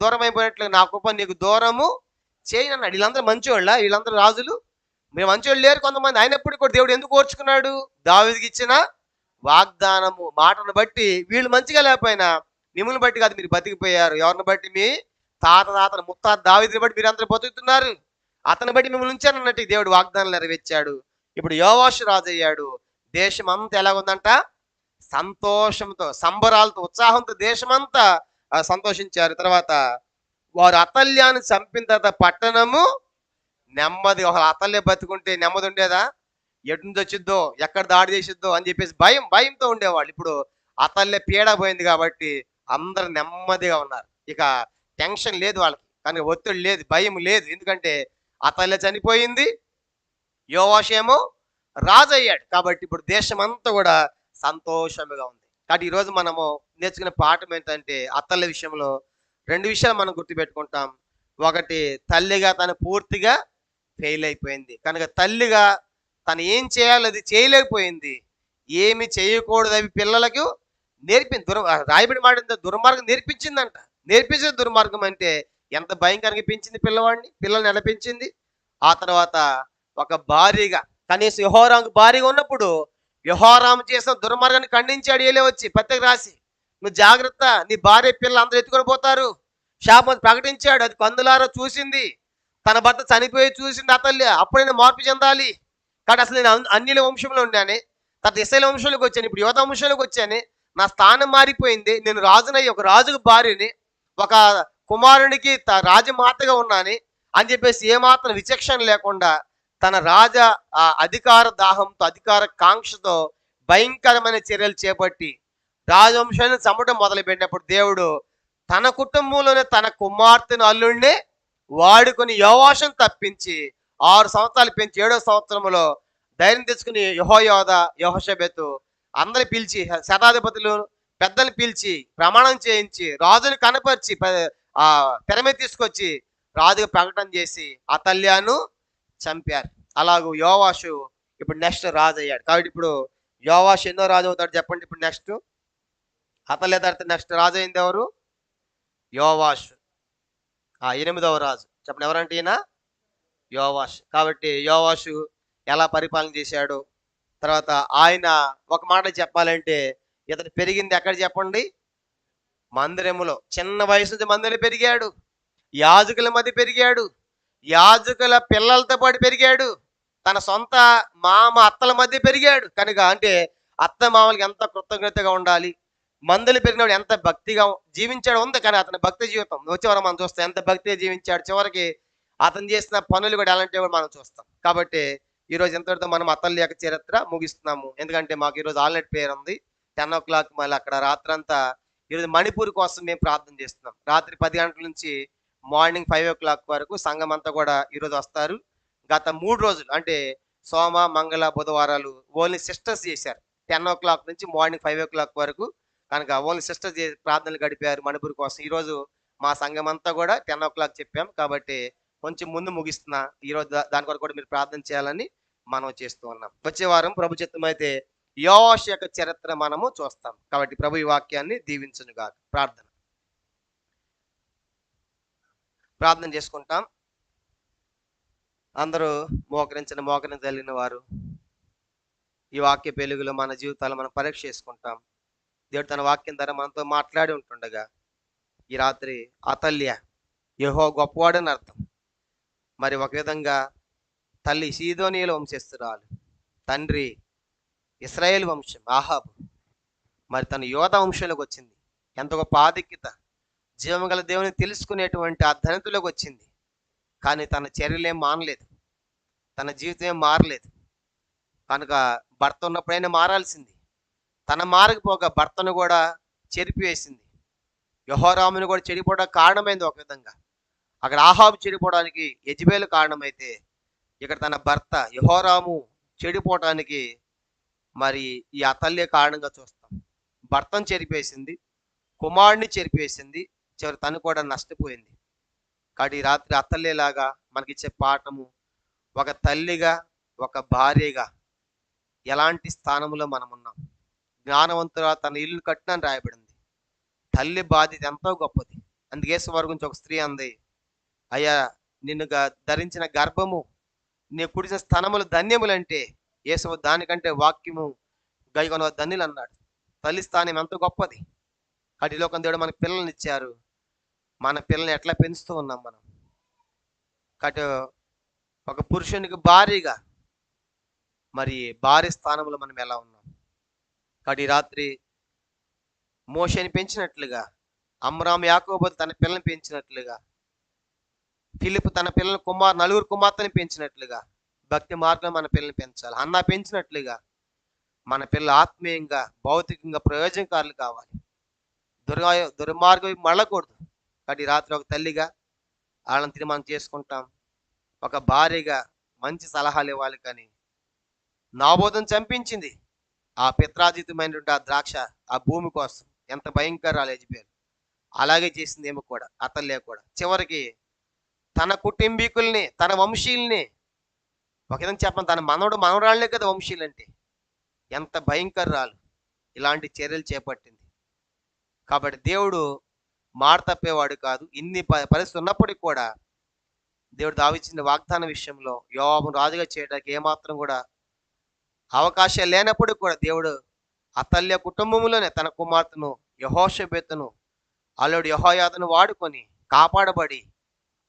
దూరమైపోయినట్లు నా కృప నీకు దూరము చేయనన్నాడు. వీళ్ళందరూ మంచివాళ్ళ, వీళ్ళందరూ రాజులు, మేము మంచివాళ్ళు లేరు కొంతమంది, అయినప్పుడు కూడా దేవుడు ఎందుకు ఓర్చుకున్నాడు? దావీదుకి ఇచ్చిన వాగ్దానము మాటను బట్టి వీళ్ళు మంచిగా లేకపోయినా మిమ్మల్ని బట్టి కాదు మీరు బతికిపోయారు. ఎవరిని బట్టి? మీ తాతను ముత్తాత దావీదుని బట్టి మీరు అందరూ బతుకుతున్నారు. అతని బట్టి మిమ్మల్ని ఉంచానన్నట్టు దేవుడు వాగ్దానం నెరవేర్చాడు. ఇప్పుడు యోవాషు రాజు అయ్యాడు. దేశం అంతా ఎలాగుందంట? సంతోషంతో, సంబరాలతో, ఉత్సాహంతో దేశమంతా సంతోషించారు. తర్వాత వారు అతల్యాన్ని చంపిన తర్వాత పట్టణము నెమ్మది. ఒక అతల్య బతుకుంటే నెమ్మది ఉండేదా? ఎటు నుంచి వచ్చిద్దో, ఎక్కడ దాడి చేసిద్దో అని చెప్పేసి భయంతో ఉండేవాళ్ళు. ఇప్పుడు అతల్య పీడ పోయింది కాబట్టి అందరు నెమ్మదిగా ఉన్నారు. ఇక టెన్షన్ లేదు వాళ్ళకి, కానీ ఒత్తిడి లేదు, భయం లేదు. ఎందుకంటే అతల్య చనిపోయింది, యోవాషు ఏమో రాజు అయ్యాడు. కాబట్టి ఇప్పుడు దేశం అంతా కూడా సంతోషంగా ఉంది. కాబట్టి ఈరోజు మనము నేర్చుకునే పాఠం ఏంటంటే అత్తల విషయంలో రెండు విషయాలు మనం గుర్తుపెట్టుకుంటాం. ఒకటి, తల్లిగా తను పూర్తిగా ఫెయిల్ అయిపోయింది కనుక తల్లిగా తను ఏం చేయాలో అది చేయలేకపోయింది. ఏమి చేయకూడదు అవి పిల్లలకు నేర్పింది. రాయబడి మాట దుర్మార్గం నేర్పించిందంట. నేర్పించిన దుర్మార్గం అంటే ఎంత భయంకరంగా పెంచింది పిల్లవాడిని, పిల్లల్ని ఎలా పెంచింది. ఆ తర్వాత ఒక భార్యగా, కనీసం యెహోరాముకు భార్యగా ఉన్నప్పుడు యెహోరాము చేసిన దుర్మార్గాన్ని ఖండించాడు. ఏలే వచ్చి పత్రిక రాసి, నువ్వు జాగ్రత్త, నీ భార్య పిల్లలు అందరూ ఎత్తుకొని పోతారు శాపం ప్రకటించాడు. అది కందులారా చూసింది, తన భర్త చనిపోయి చూసింది అతల్లి. అప్పుడైనా మార్పు చెందాలి. కానీ అసలు నేను అన్యుల వంశంలో ఉన్నాను, తర్వాత ఇశ్రాయేలు వంశంలోకి వచ్చాను, ఇప్పుడు యోధా వంశంలోకి వచ్చాను, నా స్థానం మారిపోయింది, నేను రాజునయ్యి ఒక రాజుకు భార్యని, ఒక కుమారునికి రాజమాతగా ఉన్నాను అని చెప్పేసి ఏమాత్రం విచక్షణ లేకుండా తన రాజ అధికార దాహంతో, అధికార కాంక్షతో భయంకరమైన చర్యలు చేపట్టి రాజవంశాన్ని చంపడం మొదలుపెట్టినప్పుడు దేవుడు తన కుటుంబంలోనే తన కుమార్తెను అల్లుడిని వాడుకొని యోవాషును తప్పించి 6 సంవత్సరాలు పెంచి 7వ సంవత్సరంలో ధైర్యం తెచ్చుకుని యెహోయాదా, యెహోషబెతు అందరిని పిలిచి, శతాధిపతులు పెద్దలు పిలిచి ప్రమాణం చేయించి రాజుని కనపరిచి తెర మీద తీసుకొచ్చి రాజుగా ప్రకటన చేసి అతల్యాను చంపారు. అలాగూ యోవాషు ఇప్పుడు నెక్స్ట్ రాజు అయ్యాడు. కాబట్టి ఇప్పుడు యోవాషు ఎన్నో రాజు అవుతాడు చెప్పండి? ఇప్పుడు నెక్స్ట్ అతల్య తర్వాత నెక్స్ట్ రాజు అయింది ఎవరు? యోవాషు 8వ రాజు. చెప్పండి, ఎవరంటే ఈయన యోవాషు. కాబట్టి యోవాషు ఎలా పరిపాలన చేశాడు, తర్వాత ఆయన ఒక మాట చెప్పాలంటే ఇతను పెరిగింది ఎక్కడ చెప్పండి? మందిరములో. చిన్న వయసు నుంచి మందిరంలో పెరిగాడు. యాజకుల మధ్య పెరిగాడు. యాజకుల పిల్లలతో పాటు పెరిగాడు. తన సొంత మామ అత్తల మధ్య పెరిగాడు. కనుక అంటే అత్త మామలకి ఎంత కృతజ్ఞతగా ఉండాలి. మందులు పెరిగినప్పుడు ఎంత భక్తిగా జీవించాడు ఉంది. కానీ అతని భక్తి జీవితం వచ్చే వారం మనం చూస్తాం ఎంత భక్తిగా జీవించాడు. చివరికి అతను చేసిన పనులు కూడా ఎలాంటివి కూడా మనం చూస్తాం. కాబట్టి ఈరోజు ఇంతటితో మనం అతల్లి యొక్క చరిత్ర ముగిస్తున్నాము. ఎందుకంటే మాకు ఈరోజు ఆల్రెడీ పేరు ఉంది 10 o'clock మళ్ళీ అక్కడ రాత్రంతా ఈరోజు మణిపూర్ కోసం మేము ప్రార్థన చేస్తున్నాం. రాత్రి 10 గంటల నుంచి మార్నింగ్ 5 o'clock వరకు సంఘం అంతా కూడా ఈరోజు వస్తారు. గత 3 రోజులు అంటే సోమ, మంగళ, బుధవారాలు ఓన్లీ సిస్టర్స్ చేశారు. 10 o'clock నుంచి మార్నింగ్ 5 o'clock వరకు కనుక ఓన్లీ సిస్టర్స్ ప్రార్థనలు గడిపారు మణిపూర్ కోసం. ఈరోజు మా సంఘం అంతా కూడా 10 o'clock చెప్పాం. కాబట్టి కొంచెం ముందు ముగిస్తున్నా. ఈరోజు దాని కొరకు కూడా మీరు ప్రార్థన చేయాలని మనం చేస్తూ ఉన్నాం. వచ్చే వారం ప్రభు చిత్తమైతే యోవాషు యొక్క చరిత్ర మనము చూస్తాం. కాబట్టి ప్రభు ఈ వాక్యాన్ని దీవించునుగాక. ప్రార్థన చేసుకుంటాం. అందరూ మోకరించగలిగిన వారు ఈ వాక్య వెలుగులో మన జీవితాలు మనం పరీక్ష చేసుకుంటాం. దేవుడు తన వాక్యం ద్వారా మనతో మాట్లాడి ఉంటుండగా ఈ రాత్రి అతల్య యెహోవా గొప్పవాడని అర్థం. మరి ఒక విధంగా తల్లి సీదోనీయుల వంశస్థురాలు, తండ్రి ఇశ్రాయేలు వంశం ఆహాబు, మరి తన యోధ వంశంలోకి వచ్చింది. ఎంత గొప్ప ఆధిక్యత, జీవగల దేవుని తెలుసుకునేటువంటి ఆ ధనితులోకి వచ్చింది. కానీ తన చర్యలేం మానలేదు, తన జీవితం ఏం మారలేదు. కనుక భర్త ఉన్నప్పుడైనా మారాల్సింది. తన మారకపోగా భర్తను కూడా చెరిపివేసింది. యెహోరామును కూడా చెడిపోవడానికి కారణమైంది. ఒక విధంగా అక్కడ ఆహాబు చెడిపోవడానికి యెజబెలు కారణమైతే ఇక్కడ తన భర్త యెహోరాము చెడిపోవటానికి మరి ఈ అతల్య కారణంగా చూస్తాం. భర్తను చెరిపేసింది, కుమారుడిని చెరిపేసింది, చివరి తను కూడా నష్టపోయింది. కాబట్టి ఈ రాత్రి అతల్యలాగా మనకిచ్చే పాఠము, ఒక తల్లిగా ఒక భార్యగా ఎలాంటి స్థానంలో మనం ఉన్నాం. జ్ఞానవంతురా తన ఇల్లు కట్టినని రాయబడింది. తల్లి బాధ్యత ఎంతో గొప్పది. అందుకే వారి గురించి ఒక స్త్రీ అంది, అయ్యా నిన్ను ధరించిన గర్భము, నీ కుడిసిన స్థనములు ధన్యములంటే యేసు దానికంటే వాక్యము గైకొన ధన్యులు అన్నాడు. తల్లి స్థానం ఎంత గొప్పది. అటు లోకం దేవుడు మనకు పిల్లల్ని ఇచ్చారు. మన పిల్లల్ని ఎట్లా పెంచుతూ ఉన్నాం మనం. కటు ఒక పురుషునికి భార్యగా మరి భార్య స్థానంలో మనం ఎలా ఉన్నాం. కాబట్టి రాత్రి మోషేని పెంచినట్లుగా, అమ్రాము యాకోబు తన పిల్లల్ని పెంచినట్లుగా, ఫిలిప్ తన పిల్లల నలుగురు కుమార్తెని పెంచినట్లుగా భక్తి మార్గం మన పిల్లల్ని పెంచాలి. అన్న పెంచినట్లుగా మన పిల్లలు ఆత్మీయంగా భౌతికంగా ప్రయోజనకారులు కావాలి. దుర్మార్గం మళ్ళకూడదు. కాబట్టి రాత్రి ఒక తల్లిగా వాళ్ళని తీర్మానం చేసుకుంటాం. ఒక భార్యగా మంచి సలహాలు ఇవ్వాలి. కానీ నాబోతును చంపించింది ఆ పిత్రాజితమైనటువంటి ఆ ద్రాక్ష ఆ భూమి కోసం. ఎంత భయంకరాలు యెజబెలు. అలాగే చేసింది ఏమో కూడా అతల్య కూడా. చివరికి తన కుటుంబీకుల్ని, తన వంశీయుల్ని, ఒక విధంగా చెప్పండి, తన మనవరాళ్లే కదా వంశీయులంటే. ఎంత భయంకరాలు ఇలాంటి చర్యలు చేపట్టింది. కాబట్టి దేవుడు మాట తప్పేవాడు కాదు. ఇన్ని పరిస్థితులు ఉన్నప్పటికీ కూడా దేవుడు దావీదుని వాగ్దాన విషయంలో యోవాబును రాజుగా చేయడానికి ఏమాత్రం కూడా అవకాశం లేనప్పుడు కూడా దేవుడు అతల్య కుటుంబంలోనే తన కుమార్తెను యెహోషబెతును అల్లుడు యెహోయాదాను వాడుకొని కాపాడబడి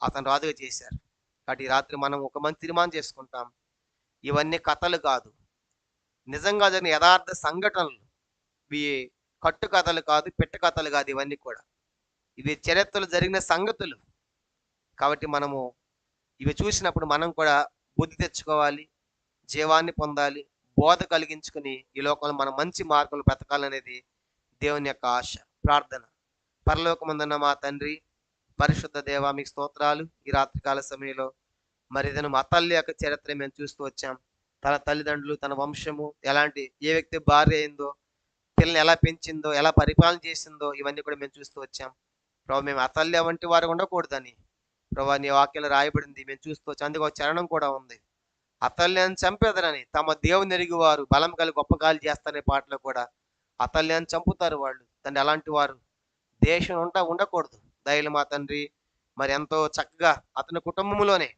అతను రాజుగా చేశారు. కాబట్టి ఈ రాత్రి మనం ఒక మంచి తీర్మానం చేసుకుంటాం. ఇవన్నీ కథలు కాదు, నిజంగా జరిగిన యథార్థ సంఘటనలు. ఇవి కట్టు కథలు కాదు, పెట్ట కథలు కాదు. ఇవన్నీ కూడా ఇవి చరిత్రలో జరిగిన సంగతులు. కాబట్టి మనము ఇవి చూసినప్పుడు మనం కూడా బుద్ధి తెచ్చుకోవాలి, జీవాన్ని పొందాలి, బోధ కలిగించుకుని ఈ లోకంలో మనం మంచి మార్గంలో బ్రతకాలనేది దేవుని యొక్క ఆశ. ప్రార్థన. పరలోకమందున్న మా తండ్రి, పరిశుద్ధ దేవ, మీకు స్తోత్రాలు. ఈ రాత్రికాల సమయంలో మరి ఏదైనా మా తల్లి యొక్క చరిత్ర మేము చూస్తూ వచ్చాం. తన తల్లిదండ్రులు, తన వంశము, ఎలాంటి ఏ వ్యక్తి భార్య అయిందో, పిల్లల్ని ఎలా పెంచిందో, ఎలా పరిపాలన చేసిందో, ఇవన్నీ కూడా మేము చూస్తూ వచ్చాం. ప్రభు, మేము అతల్య వంటి వారు ఉండకూడదని ప్రభు నీ వాక్యాలు రాయబడింది, మేము చూస్తూ వచ్చాం. అందుకు ఒక చరణం కూడా ఉంది, అతల్యాన్ని చంపేదరని తమ దేవుని ఎరిగి వారు బలం కలిగి గొప్ప గాలి చేస్తారనే పాటలో కూడా అతల్యాన్ని చంపుతారు వాళ్ళు. తండ్రి అలాంటి వారు దేశం ఉండకూడదు. దయలు మా తండ్రి, మరి ఎంతో చక్కగా అతని కుటుంబంలోనే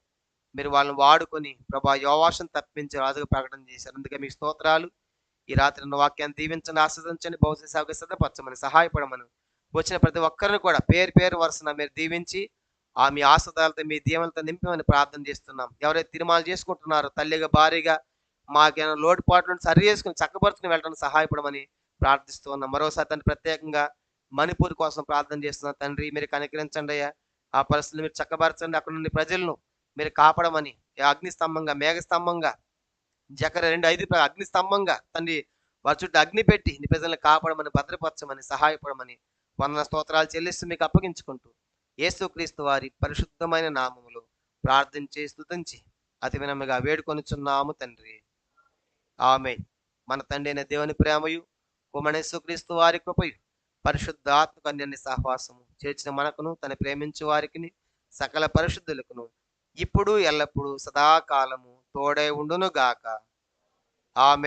మీరు వాళ్ళని వాడుకొని ప్రభా యోవాషును తప్పించి రాజుగా ప్రకటన చేశారు. అందుకే మీకు స్తోత్రాలు. ఈ రాత్రి ఉన్న వాక్యాన్ని దీవించండి, ఆస్వాదించండి, భవిష్యత్ సేవకు సిద్ధపరచమని, సహాయపడమని, వచ్చిన ప్రతి ఒక్కరిని కూడా పేరు పేరు వరుసన మీరు దీవించి మీ ఆస్వాదాలతో మీ దీవెనలతో నింపమని ప్రార్థన చేస్తున్నాం. ఎవరైతే తీర్మానాలు చేసుకుంటున్నారో తల్లిగా భారీగా మాకేమైనా లోటుపాట్లను సరి చేసుకుని చక్కబరుచుకుని వెళ్ళడానికి సహాయపడమని ప్రార్థిస్తూ ఉన్నాం. మరోసారి తండ్రి ప్రత్యేకంగా మణిపూర్ కోసం ప్రార్థన చేస్తున్నాం. తండ్రి మీరు కనికరించండి అయ్యా, ఆ పరిస్థితులు మీరు చక్కబరచండి, అక్కడ నుండి ప్రజలను మీరు కాపాడమని, అగ్నిస్తంభంగా మేఘస్తంభంగా జకర 2:5 అగ్నిస్తంభంగా తండ్రి వారి చుట్టూ అగ్ని పెట్టి నీ ప్రజలను కాపాడమని, భద్రపరచమని, సహాయపడమని వందన స్తోత్రాలు చెల్లిస్తూ మీకు అప్పగించుకుంటూ యేసుక్రీస్తు వారి పరిశుద్ధమైన నామములో ప్రార్థించి స్తుతించి అతి వినమ్రగా వేడుకొనుచున్నాము తండ్రి. ఆమేన్. మన తండ్రి అయిన దేవుని ప్రేమయు కుమారుడైన యేసుక్రీస్తు వారి కృపయు పరిశుద్ధాత్మ కన్యని సహవాసము చేర్చిన మనకును తన ప్రేమించు వారికిని సకల పరిశుద్ధులకును ఇప్పుడు ఎల్లప్పుడూ సదాకాలము తోడై ఉండును గాక. ఆమేన్.